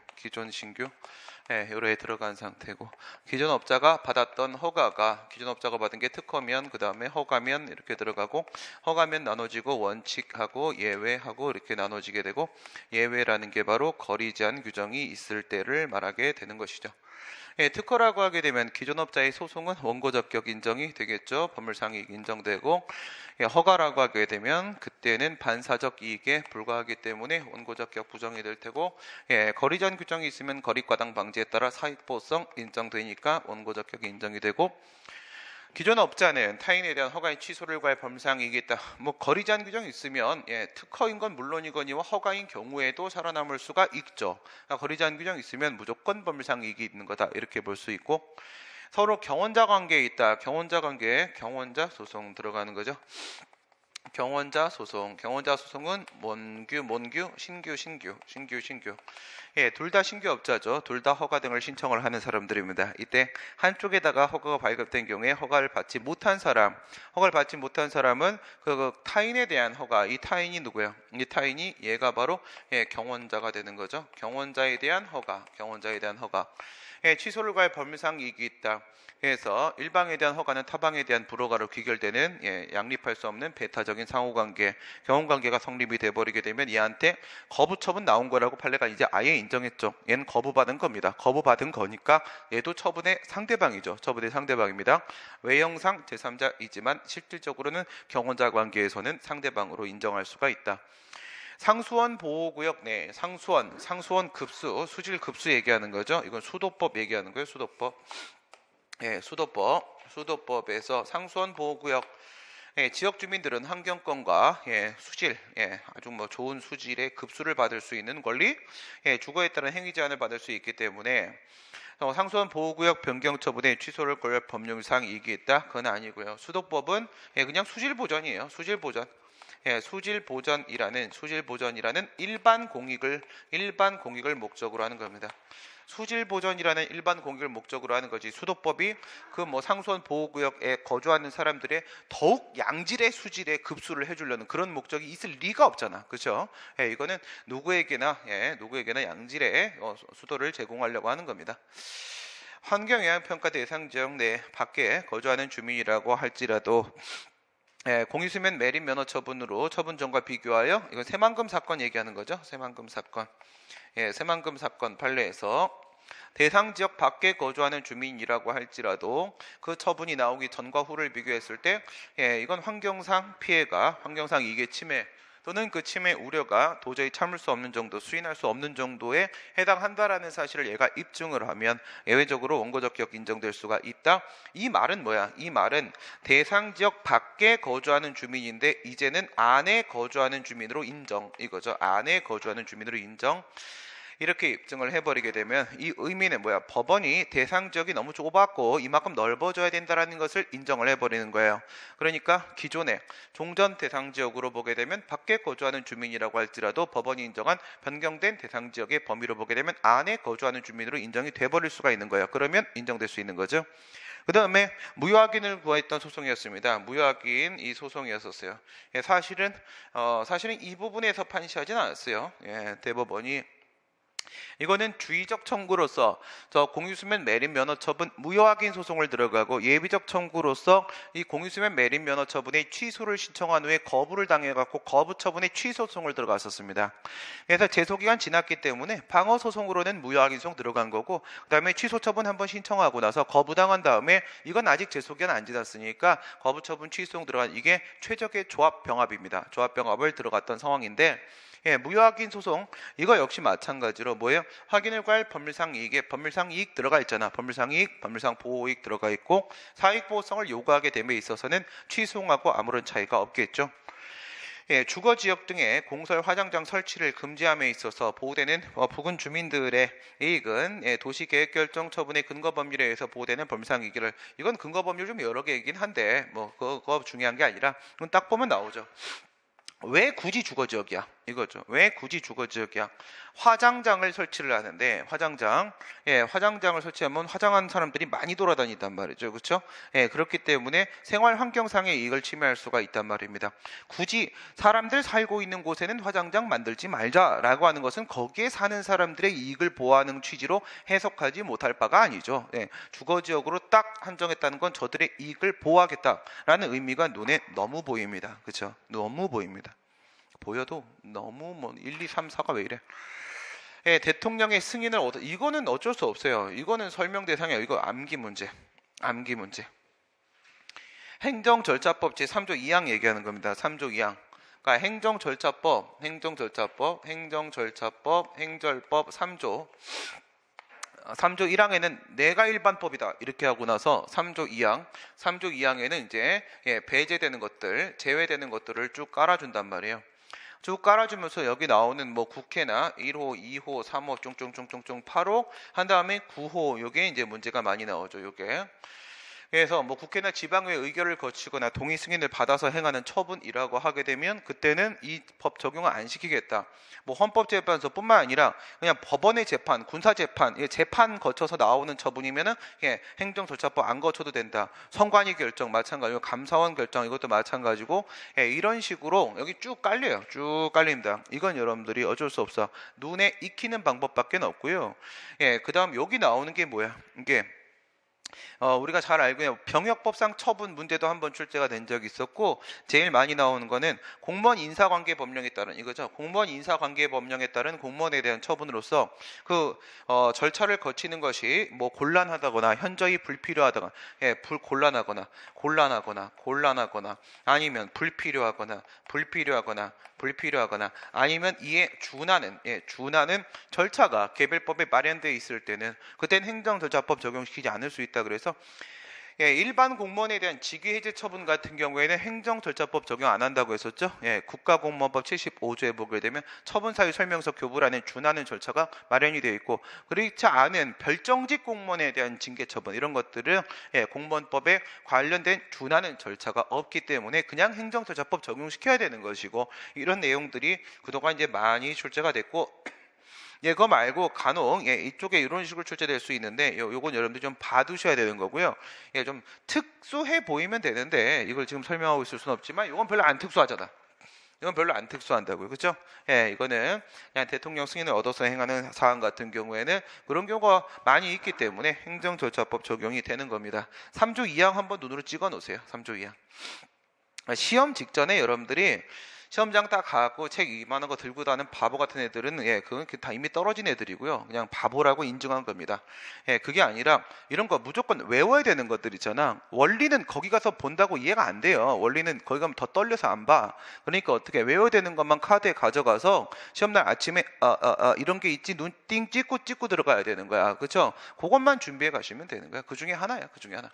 요래에 들어간 상태고, 기존 업자가 받았던 허가가, 기존 업자가 받은 게 특허면, 그 다음에 허가면 이렇게 들어가고, 허가면 나눠지고 원칙하고 예외하고 이렇게 나눠지게 되고, 예외라는 게 바로 거리 제한 규정이 있을 때를 말하게 되는 것이죠. 특허라고 하게 되면 기존 업자의 소송은 원고적격 인정이 되겠죠. 법률상이익 인정되고, 허가라고 하게 되면 그때는 반사적 이익에 불과하기 때문에 원고적격 부정이 될 테고, 거리 제한 규정이 있으면 거리과당 방지에 따라 사익보상 인정되니까 원고적격이 인정이 되고, 기존 업자는 타인에 대한 허가의 취소를 구할 법률상이익이 있다. 거리 제한 규정이 있으면 특허인 건 물론이거니와 허가인 경우에도 살아남을 수가 있죠. 그러니까 거리 제한 규정이 있으면 무조건 법률상이익이 있는 거다. 이렇게 볼 수 있고, 서로 경원자 관계에 있다. 경원자 소송 들어가는 거죠. 경원자 소송은 mon규, 신규. 둘 다 신규 업자죠. 둘 다 허가 등을 신청을 하는 사람들입니다. 이때 한쪽에다가 허가가 발급된 경우에 허가를 받지 못한 사람은 그 타인에 대한 허가, 이 타인이 누구예요? 이 타인이 얘가 바로 경원자가 되는 거죠. 경원자에 대한 허가. 취소를 구할 법률상 이익이 있다. 그래서 일방에 대한 허가는 타방에 대한 불허가로 귀결되는 양립할 수 없는 배타적인 상호관계, 경험관계가 성립이 돼버리게 되면 얘한테 거부처분 나온 거라고 판례가 이제 아예 인정했죠. 얘는 거부받은 겁니다. 거부받은 거니까 얘도 처분의 상대방이죠. 처분의 상대방입니다. 외형상 제3자이지만 실질적으로는 경원자 관계에서는 상대방으로 인정할 수가 있다. 상수원 보호구역 내 상수원 급수, 수질 급수 얘기하는 거죠. 이건 수도법 얘기하는 거예요. 수도법에서 상수원 보호구역 지역 주민들은 환경권과 수질, 아주 좋은 수질의 급수를 받을 수 있는 권리, 주거에 따른 행위 제한을 받을 수 있기 때문에 상수원 보호구역 변경 처분에 취소를 걸 법률상 이익이 있다. 그건 아니고요. 수도법은 그냥 수질 보전이에요. 수질 보전. 수질 보전이라는 일반 공익을 목적으로 하는 겁니다. 수질 보전이라는 일반 공익을 목적으로 하는 거지, 수도법이 그 뭐 상수원 보호구역에 거주하는 사람들의 더욱 양질의 수질에 급수를 해주려는 그런 목적이 있을 리가 없잖아, 그렇죠? 이거는 누구에게나 양질의 수도를 제공하려고 하는 겁니다. 환경영향평가 대상 지역 내 밖에 거주하는 주민이라고 할지라도 공유수면 매립 면허 처분으로 처분전과 비교하여, 이건 새만금 사건 얘기하는 거죠. 새만금 사건 판례에서 대상 지역 밖에 거주하는 주민이라고 할지라도 그 처분이 나오기 전과 후를 비교했을 때 이건 환경상 피해가, 환경상 이익의 침해 또는 그 침해 우려가 도저히 참을 수 없는 정도, 수인할 수 없는 정도에 해당한다라는 사실을 얘가 입증을 하면 예외적으로 원고적 기억 인정될 수가 있다. 이 말은 뭐야? 이 말은 대상 지역 밖에 거주하는 주민인데 이제는 안에 거주하는 주민으로 인정, 이거죠. 안에 거주하는 주민으로 인정. 이렇게 입증을 해버리게 되면 이 의미는 뭐야? 법원이 대상 지역이 너무 좁았고 이만큼 넓어져야 된다는 것을 인정을 해버리는 거예요. 그러니까 기존에 종전 대상 지역으로 보게 되면 밖에 거주하는 주민이라고 할지라도 법원이 인정한 변경된 대상 지역의 범위로 보게 되면 안에 거주하는 주민으로 인정이 돼버릴 수가 있는 거예요. 그러면 인정될 수 있는 거죠. 그 다음에 무효확인을 구했던 소송이었습니다. 무효확인 이 소송이었었어요. 사실은 이 부분에서 판시하진 않았어요. 대법원이 이거는 주의적 청구로서 저 공유수면 매립 면허 처분 무효확인 소송을 들어가고, 예비적 청구로서 이 공유수면 매립 면허 처분의 취소를 신청한 후에 거부를 당해갖고 거부 처분의 취소 소송을 들어갔었습니다. 그래서 제소기간 지났기 때문에 방어 소송으로는 무효확인 소송 들어간 거고, 그 다음에 취소 처분 한번 신청하고 나서 거부당한 다음에 이건 아직 제소기간 안 지났으니까 거부 처분 취소 소송 들어간, 이게 최적의 조합 병합입니다. 조합 병합을 들어갔던 상황인데, 무효확인 소송 이거 역시 마찬가지로 뭐예요? 확인을 구할 법률상 이익에 법률상 이익 들어가 있잖아. 법률상 이익, 법률상 보호이익 들어가 있고, 사익보호성을 요구하게 됨에 있어서는 취소하고 아무런 차이가 없겠죠. 주거지역 등의 공설 화장장 설치를 금지함에 있어서 보호되는 부근 주민들의 이익은 도시계획결정 처분의 근거법률에 의해서 보호되는 법률상 이익을, 이건 근거법률 좀 여러 개이긴 한데 뭐 그거 중요한 게 아니라 그건 딱 보면 나오죠. 왜 굳이 주거지역이야? 이거죠. 왜 굳이 주거지역이야? 화장장을 설치를 하는데, 화장장을 설치하면 화장한 사람들이 많이 돌아다닌단 말이죠. 그렇죠? 그렇기 때문에 생활 환경상의 이익을 침해할 수가 있단 말입니다. 굳이 사람들 살고 있는 곳에는 화장장 만들지 말자라고 하는 것은 거기에 사는 사람들의 이익을 보호하는 취지로 해석하지 못할 바가 아니죠. 주거지역으로 딱 한정했다는 건 저들의 이익을 보호하겠다라는 의미가 눈에 너무 보입니다. 그렇죠? 너무 보입니다. 보여도 너무 1, 2, 3, 4가 왜 이래? 대통령의 승인을 이거는 어쩔 수 없어요. 이거는 설명 대상이에요. 이거 암기 문제. 행정절차법 제3조 2항 얘기하는 겁니다. 3조 2항. 그러니까 행정절차법, 행정법 3조 1항에는 내가 일반법이다 이렇게 하고 나서 3조 2항에는 이제 배제되는 것들, 제외되는 것들을 쭉 깔아준단 말이에요. 쭉 깔아주면서 여기 나오는 뭐 국회나 1호, 2호, 3호, 쫑쫑쫑쫑쫑 8호 한 다음에 9호, 요게 이제 문제가 많이 나오죠. 요게. 그래서 뭐 국회나 지방의 의결을 거치거나 동의 승인을 받아서 행하는 처분이라고 하게 되면 그때는 이 법 적용을 안 시키겠다. 뭐 헌법재판소뿐만 아니라 그냥 법원의 재판, 군사재판, 재판 거쳐서 나오는 처분이면은 행정절차법 안 거쳐도 된다. 선관위 결정 마찬가지고, 감사원 결정 이것도 마찬가지고, 이런 식으로 여기 쭉 깔려요. 쭉 깔립니다. 이건 여러분들이 어쩔 수 없어. 눈에 익히는 방법밖에 없고요. 그 다음 여기 나오는 게 뭐야? 이게 우리가 잘 알고 있는 병역법상 처분 문제도 한번 출제가 된 적이 있었고, 제일 많이 나오는 거는 공무원 인사관계 법령에 따른 이거죠. 공무원 인사관계 법령에 따른 공무원에 대한 처분으로서 그 절차를 거치는 것이 뭐 곤란하다거나 현저히 불필요하다거나, 곤란하거나 아니면 불필요하거나 아니면 이에 준하는 절차가 개별법에 마련되어 있을 때는 그때는 행정절차법 적용시키지 않을 수 있다. 그래서 일반 공무원에 대한 직위 해제 처분 같은 경우에는 행정절차법 적용 안 한다고 했었죠. 국가공무원법 75조에 보게 되면 처분사유 설명서 교부란에 준하는 절차가 마련이 되어 있고, 그렇지 않은 별정직 공무원에 대한 징계 처분 이런 것들은 공무원법에 관련된 준하는 절차가 없기 때문에 그냥 행정절차법 적용시켜야 되는 것이고, 이런 내용들이 그동안 이제 많이 출제가 됐고, 그거 말고 간혹 이쪽에 이런 식으로 출제될 수 있는데 요건 여러분들 좀 봐두셔야 되는 거고요. 좀 특수해 보이면 되는데 이걸 지금 설명하고 있을 수는 없지만 이건 별로 안 특수하잖아. 이건 별로 안 특수한다고요. 그렇죠? 이거는 그냥 대통령 승인을 얻어서 행하는 사안 같은 경우에는 그런 경우가 많이 있기 때문에 행정절차법 적용이 되는 겁니다. 3조 2항 한번 눈으로 찍어 놓으세요. 3조 2항. 시험 직전에 여러분들이 시험장 딱 가고 책 이만한 거 들고 다니는 바보 같은 애들은 그건 다 이미 떨어진 애들이고요. 그냥 바보라고 인정한 겁니다. 그게 아니라 이런 거 무조건 외워야 되는 것들 있잖아. 원리는 거기 가서 본다고 이해가 안 돼요. 원리는 거기 가면 더 떨려서 안 봐. 그러니까 어떻게 외워야 되는 것만 카드에 가져가서 시험날 아침에 이런 게 있지 눈 띵 찍고 들어가야 되는 거야. 그렇죠? 그것만 준비해 가시면 되는 거야. 그 중에 하나야. 그 중에 하나.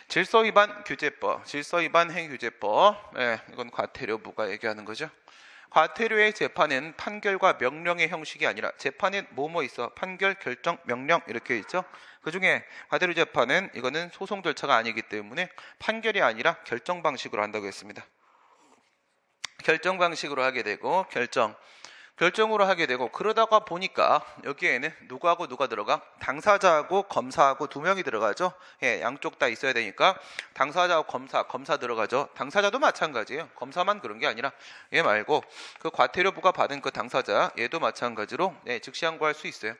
질서위반 규제법, 질서위반 행위규제법, 이건 과태료부가 얘기하는 거죠. 과태료의 재판은 판결과 명령의 형식이 아니라 재판엔 뭐뭐 있어? 판결, 결정, 명령 이렇게 있죠. 그 중에 과태료 재판은 이거는 소송 절차가 아니기 때문에 판결이 아니라 결정 방식으로 한다고 했습니다. 결정 방식으로 하게 되고 결정으로 하게 되고, 그러다가 보니까 여기에는 누구하고 누가 들어가? 당사자하고 검사하고 두 명이 들어가죠. 양쪽 다 있어야 되니까 당사자하고 검사 들어가죠. 당사자도 마찬가지예요. 검사만 그런 게 아니라 얘 말고 그 과태료부가 받은 그 당사자 얘도 마찬가지로 즉시 항고할 수 있어요.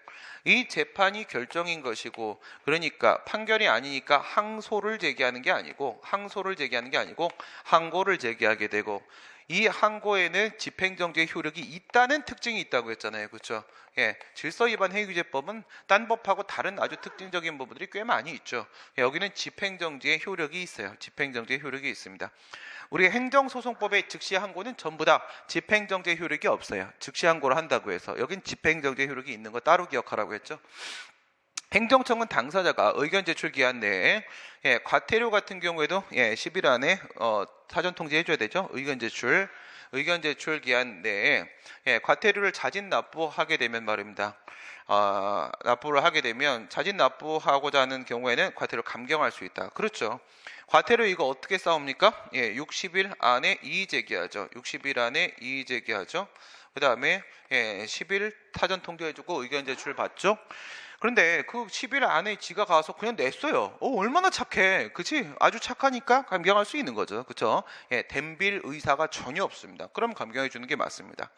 이 재판이 결정인 것이고, 그러니까 판결이 아니니까 항소를 제기하는 게 아니고 항고를 제기하게 되고, 이 항고에는 집행정지의 효력이 있다는 특징이 있다고 했잖아요. 그렇죠? 질서위반 행위규제법은 딴 법하고 다른 아주 특징적인 부분들이 꽤 많이 있죠. 여기는 집행정지의 효력이 있어요. 집행정지의 효력이 있습니다. 우리 행정소송법의 즉시 항고는 전부 다 집행정지의 효력이 없어요. 즉시 항고를 한다고 해서 여긴 집행정지의 효력이 있는 거 따로 기억하라고 했죠. 행정청은 당사자가 의견 제출 기한 내에 과태료 같은 경우에도 10일 안에 사전 통지해줘야 되죠. 의견 제출 기한 내에 과태료를 자진 납부하게 되면 말입니다. 납부를 하게 되면 자진 납부하고자 하는 경우에는 과태료 감경할 수 있다. 그렇죠. 과태료 이거 어떻게 싸웁니까? 60일 안에 이의 제기하죠. 60일 안에 이의 제기하죠. 그 다음에 10일 사전 통지해주고 의견 제출 받죠. 그런데 그 10일 안에 지가 가서 그냥 냈어요. 얼마나 착해. 그치? 아주 착하니까 감경할 수 있는 거죠. 그쵸? 댐빌 의사가 전혀 없습니다. 그럼 감경해 주는 게 맞습니다.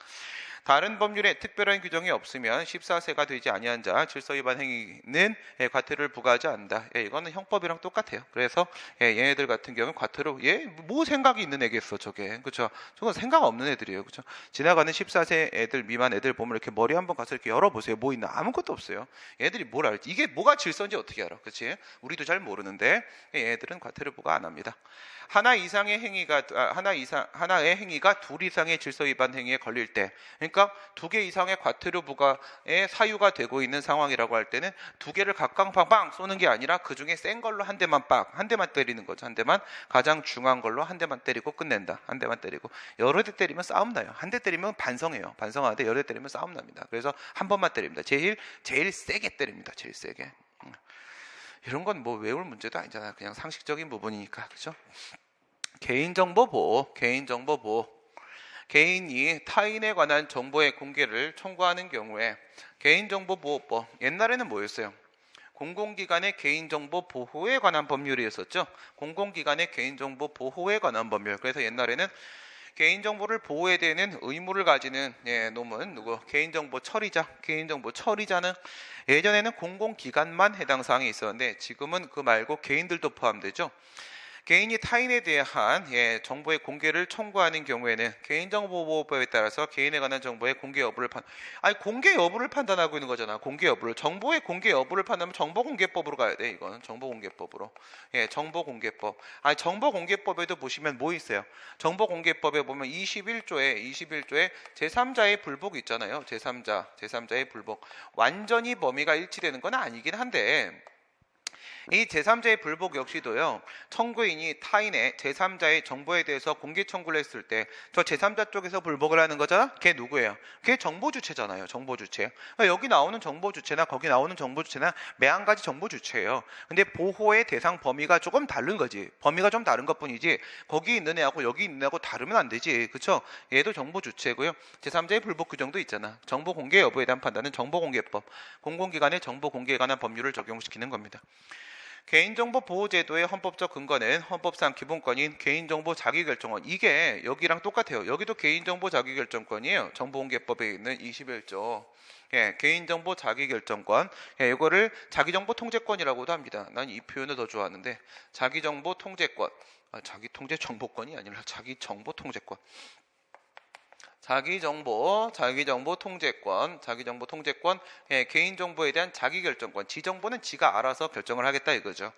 다른 법률에 특별한 규정이 없으면 14세가 되지 아니한 자 질서위반 행위는 과태료를 부과하지 않는다. 이거는 형법이랑 똑같아요. 그래서 얘네들 같은 경우는 과태료 뭐 생각이 있는 애겠어 저게. 그렇죠? 저건 생각 없는 애들이에요. 그렇죠? 지나가는 14세 애들 미만 애들 보면 이렇게 머리 한번 가서 이렇게 열어보세요. 뭐 있나? 아무것도 없어요. 얘들이 뭘 알지? 이게 뭐가 질서인지 어떻게 알아? 그렇지? 우리도 잘 모르는데 얘들은 과태료 부과 안 합니다. 하나의 행위가 둘 이상의 질서 위반 행위에 걸릴 때, 그러니까 2개 이상의 과태료 부과의 사유가 되고 있는 상황이라고 할 때는 2개를 각각 빵빵 쏘는 게 아니라 그 중에 센 걸로 한 대만 때리는 거죠. 한 대만, 가장 중한 걸로 한 대만 때리고 끝낸다. 한 대만 때리고. 여러 대 때리면 싸움 나요. 한 대 때리면 반성해요. 반성하는데 여러 대 때리면 싸움 납니다. 그래서 한 번만 때립니다. 제일 세게 때립니다. 제일 세게. 이런 건 뭐 외울 문제도 아니잖아요. 그냥 상식적인 부분이니까. 그렇죠? 개인정보 보호. 개인이 타인에 관한 정보의 공개를 청구하는 경우에 개인정보보호법, 옛날에는 뭐였어요? 공공기관의 개인정보 보호에 관한 법률이었었죠. 공공기관의 개인정보 보호에 관한 법률. 그래서 옛날에는 개인정보를 보호해야 되는 의무를 가지는 놈은 누구? 개인정보 처리자는 예전에는 공공기관만 해당 사항이 있었는데 지금은 그 말고 개인들도 포함되죠. 개인이 타인에 대한 정보의 공개를 청구하는 경우에는 개인정보보호법에 따라서 개인에 관한 정보의 공개 여부를 공개 여부를 판단하고 있는 거잖아. 공개 여부를, 정보의 공개 여부를 판단하면 정보공개법으로 가야 돼. 이거는 정보공개법으로. 정보공개법. 정보공개법에도 보시면 뭐 있어요? 정보공개법에 보면 21조에 제3자의 불복이 있잖아요. 제3자의 불복. 완전히 범위가 일치되는 건 아니긴 한데 이 제3자의 불복 역시도요, 청구인이 타인의 제3자의 정보에 대해서 공개 청구를 했을 때 저 제3자 쪽에서 불복을 하는 거잖아? 걔 누구예요? 걔 정보 주체잖아요. 정보 주체. 여기 나오는 정보 주체나 거기 나오는 정보 주체나 매한 가지 정보 주체예요. 근데 보호의 대상 범위가 조금 다른 거지. 범위가 좀 다른 것뿐이지 거기 있는 애하고 여기 있는 애하고 다르면 안 되지. 그쵸? 얘도 정보 주체고요. 제3자의 불복 규정도 있잖아. 정보 공개 여부에 대한 판단은 정보공개법, 공공기관의 정보 공개에 관한 법률을 적용시키는 겁니다. 개인정보 보호제도의 헌법적 근거는 헌법상 기본권인 개인정보 자기결정권. 이게 여기랑 똑같아요. 여기도 개인정보 자기결정권이에요. 정보공개법에 있는 21조. 예, 개인정보 자기결정권. 예, 이거를 자기정보 통제권이라고도 합니다. 난 이 표현을 더 좋아하는데 자기정보 통제권. 자기통제 정보권이 아니라 자기정보 통제권. 자기정보 통제권, 예, 개인정보에 대한 자기결정권, 지정보는 지가 알아서 결정을 하겠다 이거죠.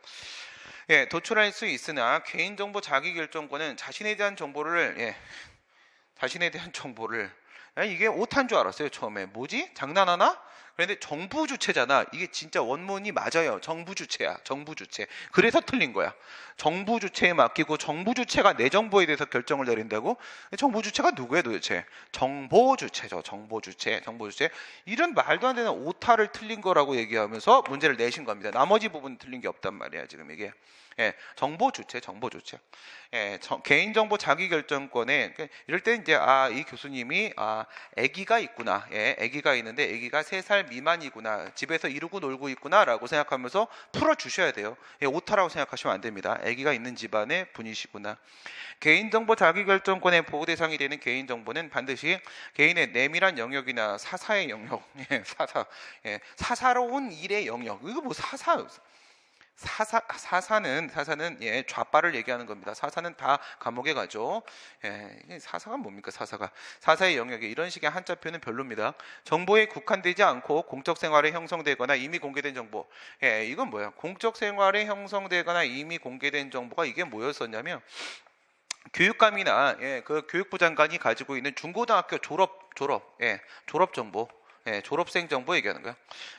예, 도출할 수 있으나 개인정보 자기결정권은 자신에 대한 정보를 이게 오타인 줄 알았어요 처음에. 뭐지? 장난하나? 그런데 정부 주체잖아. 이게 진짜 원문이 맞아요. 정부 주체야. 정부 주체. 그래서 틀린 거야. 정부 주체에 맡기고 정부 주체가 내 정보에 대해서 결정을 내린다고? 정부 주체가 누구예요 도대체? 정보 주체죠. 정보 주체. 이런 말도 안 되는 오타를 틀린 거라고 얘기하면서 문제를 내신 겁니다. 나머지 부분 틀린 게 없단 말이야 지금 이게. 예, 정보 주체. 예, 개인정보 자기결정권에 이럴 때 이제 이 교수님이 아기가 있구나. 예, 아기가 있는데 아기가 3살 미만이구나. 집에서 이러고 놀고 있구나라고 생각하면서 풀어 주셔야 돼요. 예, 오타라고 생각하시면 안 됩니다. 아기가 있는 집안의 분이시구나. 개인정보 자기결정권의 보호 대상이 되는 개인정보는 반드시 개인의 내밀한 영역이나 사사의 영역, 사사로운 일의 영역. 이거 뭐 사사는 예, 좌빨을 얘기하는 겁니다. 사사는 다 감옥에 가죠. 예, 사사가 뭡니까? 사사의 영역에 이런 식의 한자표는 별로입니다. 정보에 국한되지 않고 공적 생활에 형성되거나 이미 공개된 정보. 예, 이건 뭐야? 공적 생활에 형성되거나 이미 공개된 정보가 이게 뭐였었냐면 교육감이나 그 교육부 장관이 가지고 있는 중고등학교 졸업 정보. 예, 졸업생 정보 얘기하는 거야.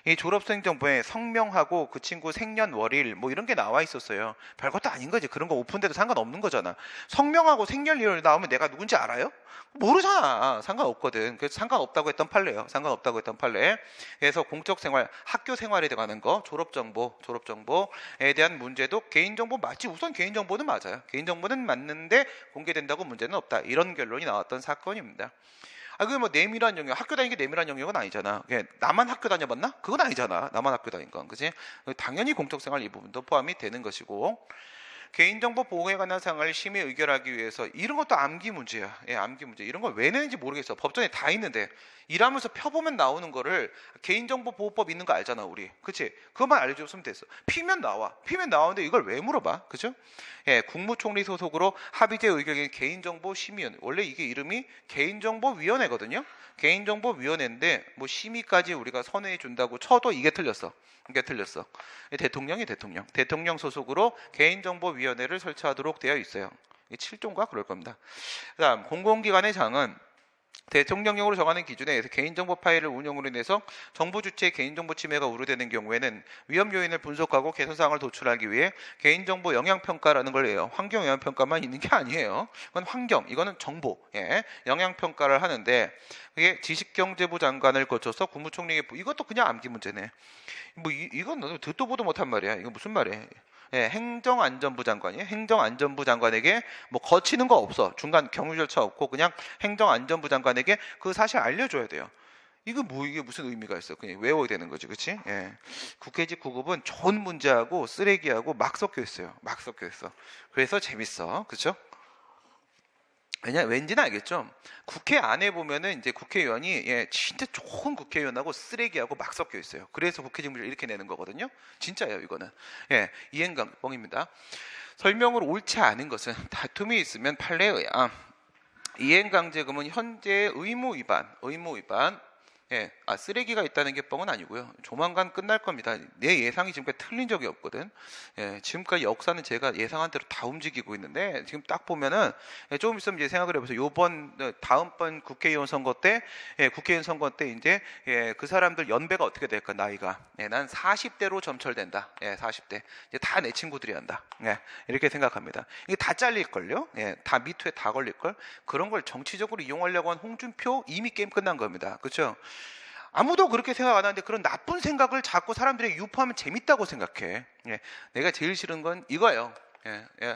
이 졸업생 정보에 성명하고 그 친구 생년월일 뭐 이런 게 나와 있었어요. 별것도 아닌 거지. 그런 거 오픈돼도 상관없는 거잖아. 성명하고 생년월일 나오면 내가 누군지 알아요? 모르잖아. 상관없거든. 그래서 상관없다고 했던 판례. 그래서 공적 생활, 학교 생활에 관한 거, 졸업 정보에 대한 문제도 개인정보 맞지? 우선 개인정보는 맞아요. 개인정보는 맞는데 공개된다고 문제는 없다. 이런 결론이 나왔던 사건입니다. 그게 뭐 내밀한 영역, 학교 다니는 게 내밀한 영역은 아니잖아. 나만 학교 다녀봤나? 그건 아니잖아. 나만 학교 다닌 건, 그지? 당연히 공적생활 이 부분도 포함이 되는 것이고, 개인정보 보호에 관한 사항을 심의 의결하기 위해서 이런 것도 암기 문제야. 예, 암기 문제. 이런 걸 왜 내는지 모르겠어. 법전에 다 있는데 일하면서 펴보면 나오는 거를 개인정보 보호법 있는 거 알잖아, 우리. 그치? 그것만 알려줬으면 됐어. 피면 나오는데 이걸 왜 물어봐? 그죠? 예, 국무총리 소속으로 합의제 의결인 개인정보 심의위원회. 원래 이게 이름이 개인정보위원회거든요. 개인정보위원회인데 뭐 심의까지 우리가 선회해 준다고 쳐도 이게 틀렸어. 대통령 소속으로 개인정보위원회를 설치하도록 되어 있어요. 7조인가 그럴 겁니다. 그다음 공공기관의 장은 대통령령으로 정하는 기준에 의해서 개인정보 파일을 운영으로 인해서 정부 주체의 개인정보 침해가 우려되는 경우에는 위험 요인을 분석하고 개선사항을 도출하기 위해 개인정보 영향평가라는 걸 해요. 환경 영향평가만 있는 게 아니에요. 이건 환경, 이거는 정보, 영향평가를 하는데 그게 지식경제부 장관을 거쳐서 국무총리에게 이것도 그냥 암기 문제네. 뭐 이건 너도 듣도 보도 못한 말이야. 이거 무슨 말이야? 행정안전부 장관이에요. 행정안전부 장관에게 뭐 거치는 거 없어. 중간 경유 절차 없고 그냥 행정안전부 장관에게 그 사실 알려줘야 돼요. 이게 무슨 의미가 있어? 그냥 외워야 되는 거지, 그렇지? 예. 국회직 9급은 좋은 문제하고 쓰레기하고 막 섞여 있어요. 그래서 재밌어, 그렇죠? 왠지는 알겠죠? 국회 안에 보면은 이제 국회의원이 진짜 좋은 국회의원하고 쓰레기하고 막 섞여 있어요. 그래서 국회 직무를 이렇게 내는 거거든요. 진짜예요, 이거는. 이행강법입니다. 설명을 옳지 않은 것은 다툼이 있으면 판례에 의한 이행강제금은 현재 의무 위반. 쓰레기가 있다는 게 뻥은 아니고요. 조만간 끝날 겁니다. 내 예상이 지금까지 틀린 적이 없거든. 지금까지 역사는 제가 예상한 대로 다 움직이고 있는데 지금 딱 보면은 조금 있으면 이제 생각을 해보세요. 다음번 국회의원 선거 때 이제 그 사람들 연배가 어떻게 될까 나이가 난 40대로 점철된다. 40대 이제 다 내 친구들이 한다. 이렇게 생각합니다. 이게 다 잘릴걸요. 다 미투에 다 걸릴걸. 그런 걸 정치적으로 이용하려고 한 홍준표 이미 게임 끝난 겁니다. 그렇죠? 아무도 그렇게 생각 안 하는데 그런 나쁜 생각을 자꾸 사람들에게 유포하면 재밌다고 생각해. 내가 제일 싫은 건 이거예요.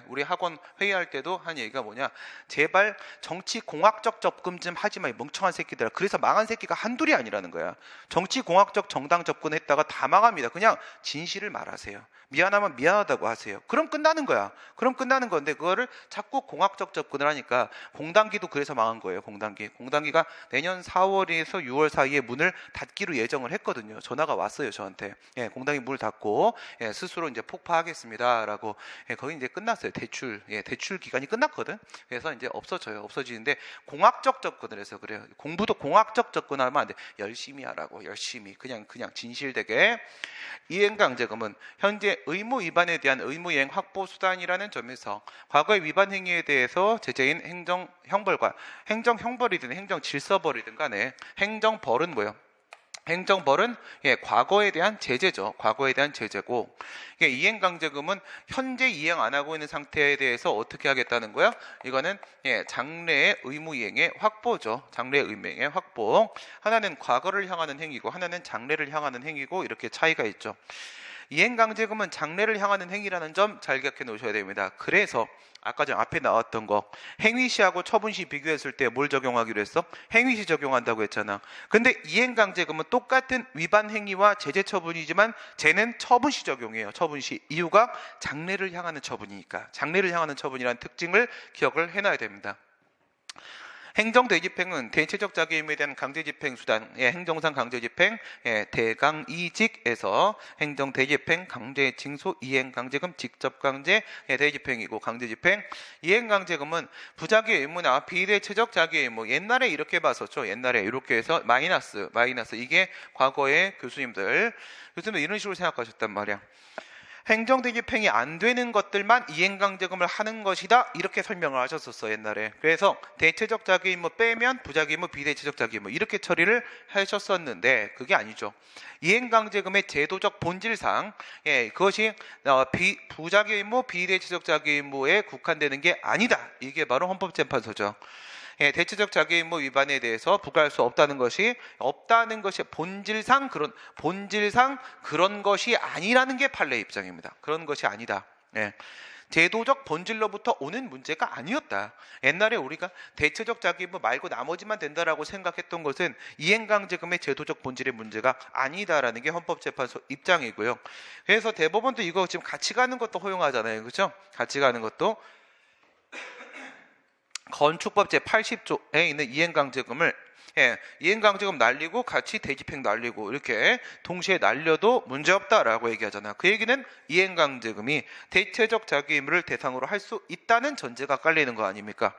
우리 학원 회의할 때도 한 얘기가 뭐냐, 제발 정치 공학적 접근 좀 하지 마, 이 멍청한 새끼들아. 그래서 망한 새끼가 한둘이 아니라는 거야. 정치 공학적 정당 접근했다가 다 망합니다. 그냥 진실을 말하세요. 미안하면 미안하다고 하세요. 그럼 끝나는 거야. 그럼 끝나는 건데 그거를 자꾸 공학적 접근을 하니까 공당기도 그래서 망한 거예요. 공당기가 내년 4월에서 6월 사이에 문을 닫기로 예정을 했거든요. 전화가 왔어요, 저한테. 공당기 문을 닫고 스스로 이제 폭파하겠습니다라고. 거기 이제 끝났어요. 대출 기간이 끝났거든. 그래서 이제 없어지는데 공학적 접근을 해서 그래요. 공부도 공학적 접근하면 안 돼. 열심히 하라고. 열심히 그냥 진실되게. 이행강제금은 현재 의무 위반에 대한 의무이행 확보 수단이라는 점에서 과거의 위반 행위에 대해서 제재인 행정형벌과 행정형벌이든 행정질서벌이든 간에 행정벌은 뭐예요? 행정벌은 과거에 대한 제재죠. 과거에 대한 제재고, 이행강제금은 현재 이행 안 하고 있는 상태에 대해서 어떻게 하겠다는 거야? 이거는 장래의 의무이행의 확보죠. 장래의 의무이행의 확보. 하나는 과거를 향하는 행위고 하나는 장래를 향하는 행위고 이렇게 차이가 있죠. 이행강제금은 장래를 향하는 행위라는 점 잘 기억해 놓으셔야 됩니다. 그래서 아까 전 앞에 나왔던 거 행위시하고 처분시 비교했을 때 뭘 적용하기로 했어? 행위시 적용한다고 했잖아. 근데 이행강제금은 똑같은 위반 행위와 제재 처분이지만 쟤는 처분시 적용해요. 처분시. 이유가 장래를 향하는 처분이니까. 장래를 향하는 처분이라는 특징을 기억을 해놔야 됩니다. 행정대집행은 대체적 자기 의무에 대한 강제집행 수단, 행정상 강제집행, 대강이직에서 행정대집행, 강제징소, 이행강제금, 직접강제, 대집행이고 강제집행. 이행강제금은 부자기 의무나 비대체적 자기 의무. 옛날에 이렇게 봤었죠. 옛날에 이렇게 해서 마이너스. 이게 과거의 교수님들 이런 식으로 생각하셨단 말이야. 행정대집행이 안 되는 것들만 이행강제금을 하는 것이다 이렇게 설명을 하셨었어 옛날에. 그래서 대체적 자기 의무 빼면 부자기 의무, 비대체적 자기 의무 이렇게 처리를 하셨었는데 그게 아니죠. 이행강제금의 제도적 본질상 그것이 부자기 의무, 비대체적 자기 의무에 국한되는 게 아니다. 이게 바로 헌법재판소죠. 대체적 자기 의무 위반에 대해서 부과할 수 없다는 것이 본질상 그런 것이 아니라는 게 판례 입장입니다. 그런 것이 아니다. 제도적 본질로부터 오는 문제가 아니었다. 옛날에 우리가 대체적 자기 의무 말고 나머지만 된다라고 생각했던 것은 이행강제금의 제도적 본질의 문제가 아니다라는 게 헌법재판소 입장이고요. 그래서 대법원도 이거 지금 같이 가는 것도 허용하잖아요. 그렇죠? 같이 가는 것도 건축법 제80조에 있는 이행강제금을 이행강제금 날리고 같이 대집행 날리고 이렇게 동시에 날려도 문제없다라고 얘기하잖아. 그 얘기는 이행강제금이 대체적 자기 의무를 대상으로 할 수 있다는 전제가 깔리는 거 아닙니까?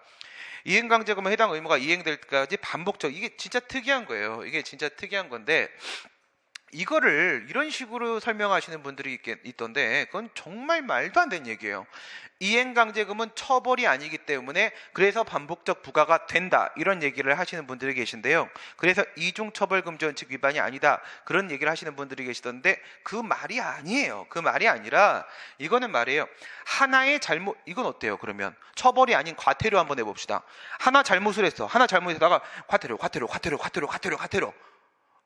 이행강제금은 해당 의무가 이행될 때까지 반복적. 이게 진짜 특이한 거예요. 이게 진짜 특이한 건데 이거를 이런 식으로 설명하시는 분들이 있던데 그건 정말 말도 안 되는 얘기예요. 이행강제금은 처벌이 아니기 때문에 그래서 반복적 부과가 된다 이런 얘기를 하시는 분들이 계신데요. 그래서 이중처벌금지원칙 위반이 아니다 그런 얘기를 하시는 분들이 계시던데 그 말이 아니에요. 그 말이 아니라 이거는 말이에요. 하나의 잘못. 이건 어때요? 그러면 처벌이 아닌 과태료 한번 해봅시다. 하나 잘못을 했어. 하나 잘못했다가 과태료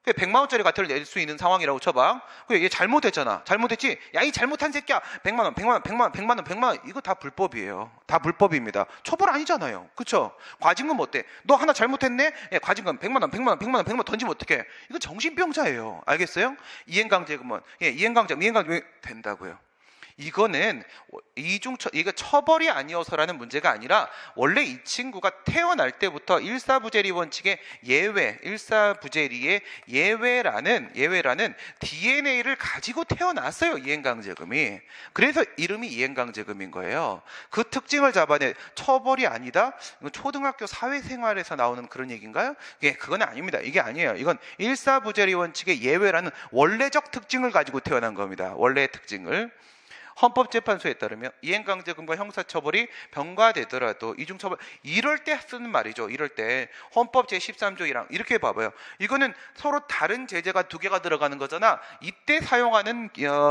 100만 원짜리 과태료를 낼 수 있는 상황이라고 쳐봐. 얘 잘못했잖아. 잘못했지? 야, 이 잘못한 새끼야. 100만 원. 이거 다 불법이에요. 다 불법입니다. 처벌 아니잖아요. 그쵸? 과징금 어때? 너 하나 잘못했네? 과징금 100만 원 던지면 어떡해? 이거 정신병자예요. 알겠어요? 이행강제금은 이행강제금 된다고요. 이거는 이거 처벌이 아니어서라는 문제가 아니라 원래 이 친구가 태어날 때부터 일사부재리 원칙의 예외, 일사부재리의 예외라는 DNA를 가지고 태어났어요. 이행강제금이. 그래서 이름이 이행강제금인 거예요. 그 특징을 잡아내. 처벌이 아니다? 이건 초등학교 사회생활에서 나오는 그런 얘기인가요? 예, 그건 아닙니다. 이게 아니에요. 이건 일사부재리 원칙의 예외라는 원래적 특징을 가지고 태어난 겁니다. 원래의 특징을. 헌법재판소에 따르면 이행강제금과 형사처벌이 병가되더라도 이중처벌, 이럴 때 쓰는 말이죠. 이럴 때 헌법 제13조 1항 이렇게 봐봐요. 이거는 서로 다른 제재가 두 개가 들어가는 거잖아. 이때 사용하는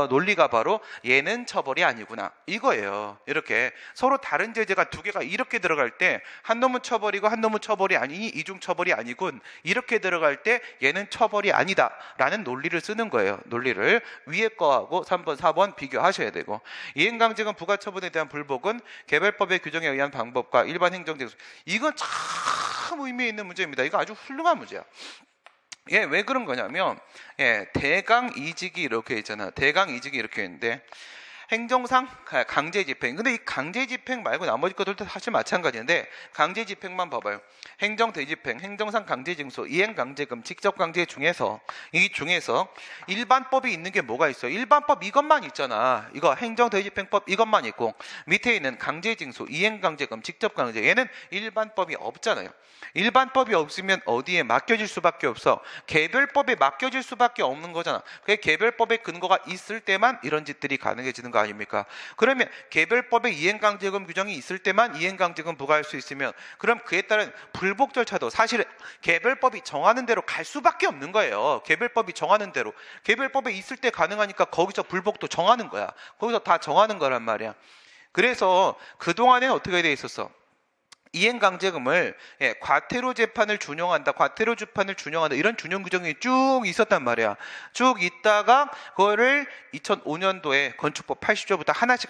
논리가 바로 얘는 처벌이 아니구나 이거예요. 이렇게 서로 다른 제재가 두 개가 이렇게 들어갈 때 한 놈은 처벌이고 한 놈은 처벌이 아니니 이중처벌이 아니군, 이렇게 들어갈 때 얘는 처벌이 아니다 라는 논리를 쓰는 거예요. 논리를 위에 거하고 3번 4번 비교하셔야 되고, 이행강제금 부가처분에 대한 불복은 개별법의 규정에 의한 방법과 일반 행정재수, 이건 참 의미 있는 문제입니다. 이거 아주 훌륭한 문제야. 예, 왜 그런 거냐면, 예, 대강이직이 이렇게 있잖아. 대강이직이 이렇게 있는데, 행정상 강제집행. 근데 이 강제집행 말고 나머지 것들도 사실 마찬가지인데, 강제집행만 봐봐요. 행정대집행, 행정상 강제징수, 이행강제금, 직접강제 중에서, 이 중에서 일반법이 있는 게 뭐가 있어요? 일반법 이것만 있잖아. 이거 행정대집행법 이것만 있고, 밑에 있는 강제징수, 이행강제금, 직접강제, 얘는 일반법이 없잖아요. 일반법이 없으면 어디에 맡겨질 수밖에 없어? 개별법에 맡겨질 수밖에 없는 거잖아. 그게 개별법의 근거가 있을 때만 이런 짓들이 가능해지는 거 아닙니까? 그러면 개별법에 이행강제금 규정이 있을 때만 이행강제금 부과할 수 있으면, 그럼 그에 따른 불복 절차도 사실 개별법이 정하는 대로 갈 수밖에 없는 거예요. 개별법이 정하는 대로. 개별법에 있을 때 가능하니까 거기서 불복도 정하는 거야. 거기서 다 정하는 거란 말이야. 그래서 그동안에는 어떻게 돼 있었어? 이행강제금을 과태료 재판을 준용한다, 과태료 주판을 준용한다, 이런 준용 규정이 쭉 있었단 말이야. 쭉 있다가 그거를 2005년도에 건축법 80조부터 하나씩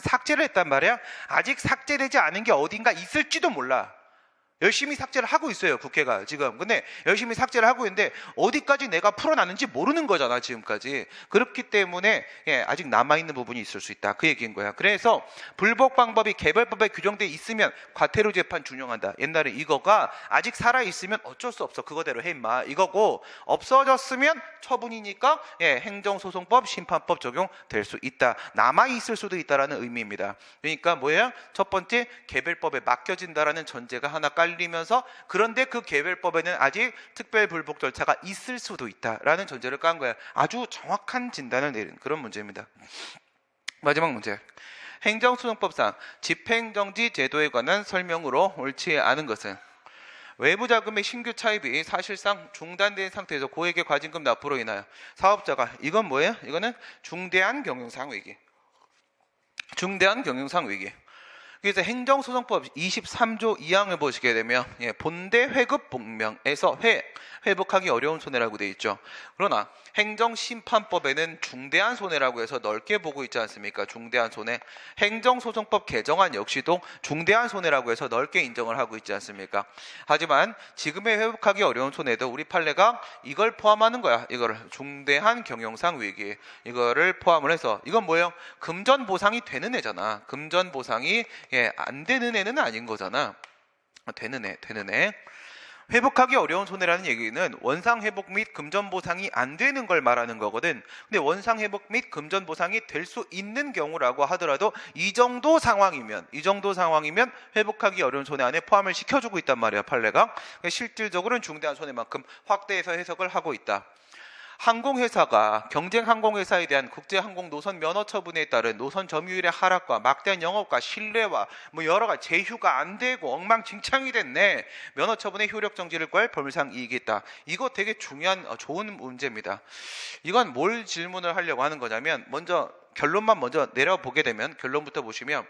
삭제를 했단 말이야. 아직 삭제되지 않은 게 어딘가 있을지도 몰라. 열심히 삭제를 하고 있어요, 국회가 지금. 근데 열심히 삭제를 하고 있는데 어디까지 내가 풀어놨는지 모르는 거잖아, 지금까지. 그렇기 때문에 아직 남아있는 부분이 있을 수 있다, 그 얘기인 거야. 그래서 불복 방법이 개별법에 규정돼 있으면 과태료 재판 준용한다. 옛날에 이거가 아직 살아있으면 어쩔 수 없어, 그거대로 해 임마 이거고, 없어졌으면 처분이니까 행정소송법, 심판법 적용될 수 있다, 남아있을 수도 있다라는 의미입니다. 그러니까 뭐예요? 첫 번째, 개별법에 맡겨진다라는 전제가 하나 깔리면서, 그런데 그 개별법에는 아직 특별불복 절차가 있을 수도 있다라는 전제를 깐 거야. 아주 정확한 진단을 내린 그런 문제입니다. 마지막 문제. 행정소송법상 집행정지 제도에 관한 설명으로 옳지 않은 것은, 외부 자금의 신규 차입이 사실상 중단된 상태에서 고액의 과징금 납부로 인하여 사업자가, 이건 뭐예요? 이거는 중대한 경영상 위기. 중대한 경영상 위기. 그래서 행정소송법 23조 2항을 보시게 되면 본대 회급 복명에서 회복하기 어려운 손해라고 되어 있죠. 그러나 행정심판법에는 중대한 손해라고 해서 넓게 보고 있지 않습니까? 중대한 손해. 행정소송법 개정안 역시도 중대한 손해라고 해서 넓게 인정을 하고 있지 않습니까? 하지만 지금의 회복하기 어려운 손해도 우리 판례가 이걸 포함하는 거야. 이거를 중대한 경영상 위기, 이거를 포함을 해서, 이건 뭐예요? 금전 보상이 되는 애잖아. 금전 보상이 안 되는 애는 아닌 거잖아. 되는 애. 회복하기 어려운 손해라는 얘기는 원상 회복 및 금전 보상이 안 되는 걸 말하는 거거든. 근데 원상 회복 및 금전 보상이 될 수 있는 경우라고 하더라도 이 정도 상황이면 회복하기 어려운 손해 안에 포함을 시켜주고 있단 말이야, 판례가. 실질적으로는 중대한 손해만큼 확대해서 해석을 하고 있다. 항공회사가 경쟁 항공회사에 대한 국제항공 노선 면허 처분에 따른 노선 점유율의 하락과 막대한 영업과 신뢰와 여러 가지 제휴가 안 되고 엉망진창이 됐네. 면허 처분의 효력 정지를 구할 법률상 이익이 있다. 이거 되게 중요한 좋은 문제입니다. 이건 뭘 질문을 하려고 하는 거냐면, 먼저 결론만 먼저 내려보게 되면, 결론부터 보시면,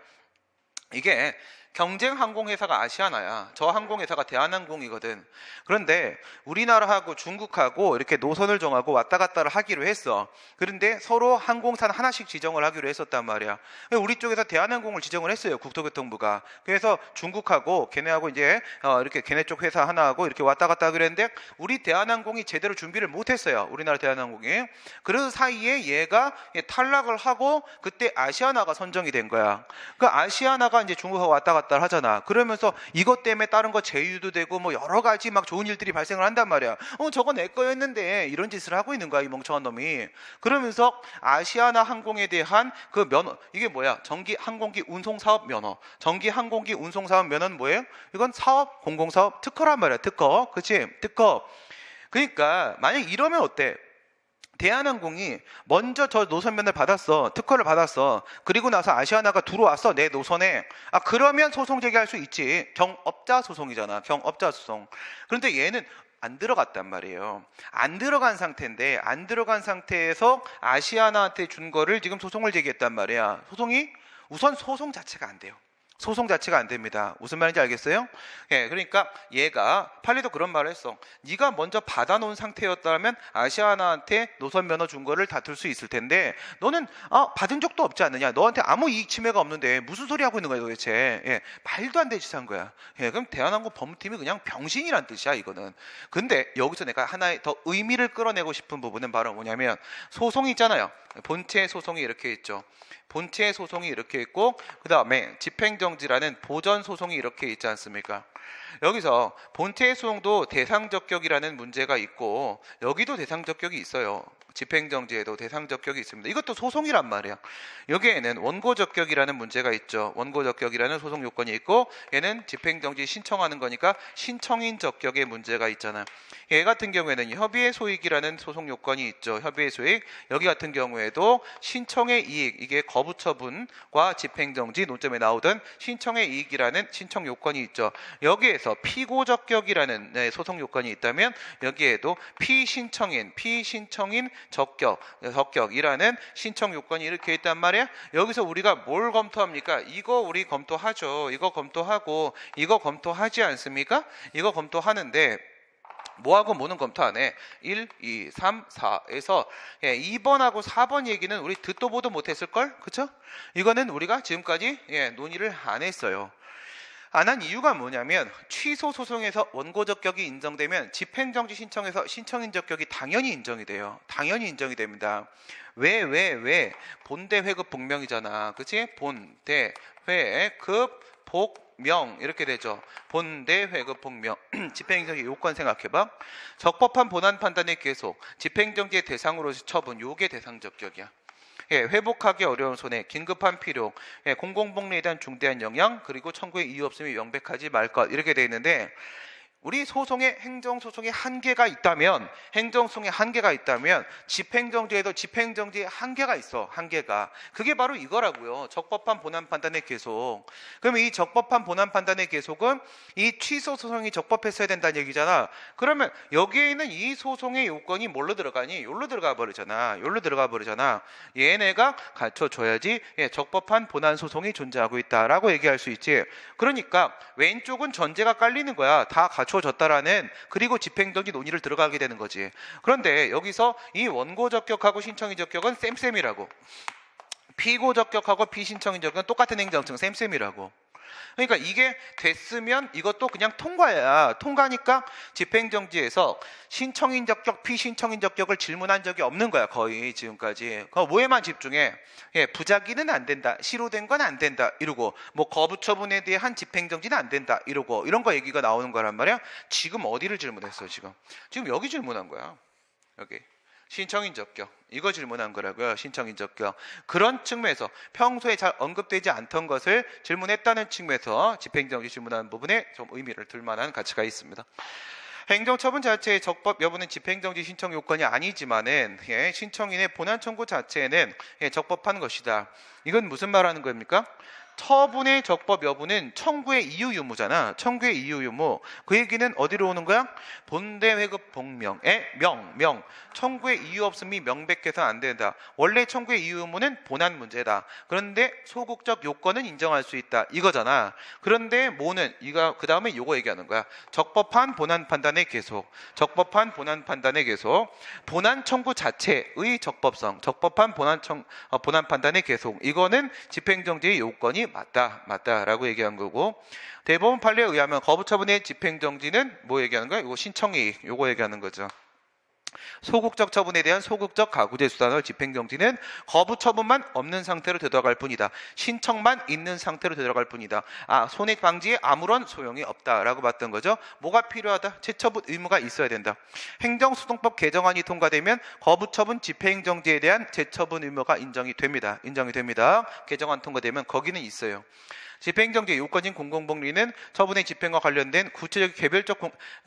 이게 경쟁 항공회사가 아시아나야. 저 항공회사가 대한항공이거든. 그런데 우리나라하고 중국하고 이렇게 노선을 정하고 왔다 갔다를 하기로 했어. 그런데 서로 항공사는 하나씩 지정을 하기로 했었단 말이야. 우리 쪽에서 대한항공을 지정을 했어요. 국토교통부가. 그래서 중국하고 걔네하고 이제 이렇게 걔네 쪽 회사 하나하고 이렇게 왔다 갔다 하기로 했는데 우리 대한항공이 제대로 준비를 못했어요. 우리나라 대한항공이. 그 사이에 얘가 탈락을 하고 그때 아시아나가 선정이 된 거야. 그 아시아나가 이제 중국하고 왔다 갔다 하잖아. 그러면서 이것 때문에 다른 거 제휴도 되고 뭐 여러 가지 막 좋은 일들이 발생을 한단 말이야. 저거 내 거였는데 이런 짓을 하고 있는 거야, 이 멍청한 놈이. 그러면서 아시아나 항공에 대한 그 면허, 이게 뭐야? 정기 항공기 운송 사업 면허. 정기 항공기 운송 사업 면허는 뭐예요? 이건 사업, 공공사업 특허란 말이야. 특허. 그치? 특허. 그러니까 만약 이러면 어때? 대한항공이 먼저 저 노선면을 받았어. 특허를 받았어. 그리고 나서 아시아나가 들어왔어. 내 노선에. 그러면 소송 제기할 수 있지. 경업자 소송이잖아. 경업자 소송. 그런데 얘는 안 들어갔단 말이에요. 안 들어간 상태인데 안 들어간 상태에서 아시아나한테 준 거를 지금 소송을 제기했단 말이야. 소송이 우선 소송 자체가 안 돼요. 소송 자체가 안 됩니다. 무슨 말인지 알겠어요? 예, 그러니까 얘가 판례도 그런 말을 했어. 네가 먼저 받아놓은 상태였다면 아시아나한테 노선 면허 준 거를 다툴 수 있을 텐데 너는 받은 적도 없지 않느냐? 너한테 아무 이익 침해가 없는데 무슨 소리 하고 있는 거야 도대체? 예, 말도 안 되는 짓 한 거야. 예, 그럼 대한항공 법무팀이 그냥 병신이란 뜻이야 이거는. 근데 여기서 내가 하나의 더 의미를 끌어내고 싶은 부분은 바로 뭐냐면 소송이 있잖아요. 본체 소송이 이렇게 있죠. 본체 소송이 이렇게 있고 그 다음에 집행정지라는 보전 소송이 이렇게 있지 않습니까? 여기서 본체 소송도 대상적격이라는 문제가 있고 여기도 대상적격이 있어요. 집행정지에도 대상적격이 있습니다. 이것도 소송이란 말이야. 여기에는 원고적격이라는 문제가 있죠. 원고적격이라는 소송 요건이 있고 얘는 집행정지 신청하는 거니까 신청인 적격의 문제가 있잖아요. 얘 같은 경우에는 협의의 소익이라는 소송 요건이 있죠. 협의의 소익. 여기 같은 경우에도 신청의 이익, 이게 거부처분과 집행정지 논점에 나오던 신청의 이익이라는 신청 요건이 있죠. 여기에서 피고적격이라는 소송 요건이 있다면 여기에도 피신청인 적격이라는 신청 요건이 이렇게 있단 말이야. 여기서 우리가 뭘 검토합니까? 이거 우리 검토하죠. 이거 검토하고 이거 검토하지 않습니까? 이거 검토하는데 뭐하고 뭐는 검토 안 해. 1, 2, 3, 4에서 2번하고 4번 얘기는 우리 듣도 보도 못했을걸? 그쵸? 이거는 우리가 지금까지 논의를 안 했어요. 안 한 이유가 뭐냐면 취소 소송에서 원고적격이 인정되면 집행정지 신청에서 신청인 적격이 당연히 인정이 돼요. 당연히 인정이 됩니다. 왜? 본대 회급 복명이잖아. 그치? 본대 회급 복명 이렇게 되죠. 본대 회급 복명. 집행정지 요건 생각해봐. 적법한 본안 판단의 계속, 집행정지의 대상으로서 처분, 요게 대상적격이야. 회복하기 어려운 손해, 긴급한 필요, 공공복리에 대한 중대한 영향, 그리고 청구의 이유 없음이 명백하지 말 것 이렇게 돼 있는데 우리 소송에 행정소송의 한계가 있다면 집행정지에도 집행정지의 한계가 있어. 한계가. 그게 바로 이거라고요. 적법한 본안 판단의 계속. 그럼 이 적법한 본안 판단의 계속은 이 취소 소송이 적법했어야 된다는 얘기잖아. 그러면 여기에 있는 이 소송의 요건이 뭘로 들어가니? 여기로 들어가 버리잖아. 얘네가 갖춰줘야지 적법한 본안 소송이 존재하고 있다라고 얘기할 수 있지. 그러니까 왼쪽은 전제가 깔리는 거야. 다 갖춰졌다라는. 그리고 집행정지 논의를 들어가게 되는 거지. 그런데 여기서 이 원고적격하고 신청인 적격은 쌤쌤이라고. 피고적격하고 피신청인 적격은 똑같은 행정증 쌤쌤이라고. 그러니까 이게 됐으면 이것도 그냥 통과야. 통과니까 집행정지에서 신청인 적격, 피신청인 적격을 질문한 적이 없는 거야. 거의 지금까지. 뭐에만 집중해. 부작위는 안 된다. 실효된 건 안 된다. 이러고 뭐 거부처분에 대한 집행정지는 안 된다. 이러고 이런 거 얘기가 나오는 거란 말이야. 지금 어디를 질문했어? 지금 여기 질문한 거야. 여기. 신청인 적격 이거 질문한 거라고요. 신청인 적격. 그런 측면에서 평소에 잘 언급되지 않던 것을 질문했다는 측면에서 집행정지 질문하는 부분에 좀 의미를 둘 만한 가치가 있습니다. 행정처분 자체의 적법 여부는 집행정지 신청 요건이 아니지만은 신청인의 본안 청구 자체는 적법한 것이다. 이건 무슨 말하는 겁니까? 처분의 적법 여부는 청구의 이유 유무잖아. 청구의 이유 유무. 그 얘기는 어디로 오는 거야? 본대 회급 복명의 명. 청구의 이유 없음이 명백해서 안 된다. 원래 청구의 이유 유무는 본안 문제다. 그런데 소극적 요건은 인정할 수 있다. 이거잖아. 그런데 뭐는 이거 그 다음에 요거 얘기하는 거야. 적법한 본안 판단의 계속. 적법한 본안 판단의 계속. 본안 청구 자체의 적법성. 적법한 본안 판단의 계속. 이거는 집행정지의 요건이 맞다라고 얘기한 거고, 대법원 판례에 의하면 거부처분의 집행정지는 뭐 얘기하는 거야? 이거 신청이익, 요거 얘기하는 거죠. 소극적 처분에 대한 소극적 가구제 수단의 집행정지는 거부처분만 없는 상태로 되돌아갈 뿐이다. 신청만 있는 상태로 되돌아갈 뿐이다. 손해 방지에 아무런 소용이 없다라고 봤던 거죠. 뭐가 필요하다? 재처분 의무가 있어야 된다. 행정소송법 개정안이 통과되면 거부처분 집행정지에 대한 재처분 의무가 인정이 됩니다. 개정안 통과되면 거기는 있어요. 집행정지의 요건인 공공복리는 처분의 집행과 관련된 구체적 개별적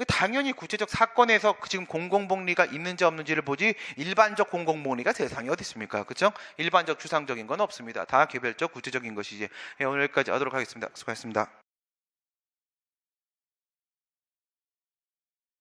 당연히 구체적 사건에서 지금 공공복리가 있는지 없는지를 보지 일반적 공공복리가 세상에 어디 있습니까? 그렇죠? 일반적 추상적인 건 없습니다. 다 개별적 구체적인 것이지. 오늘 여기까지 하도록 하겠습니다. 수고하셨습니다.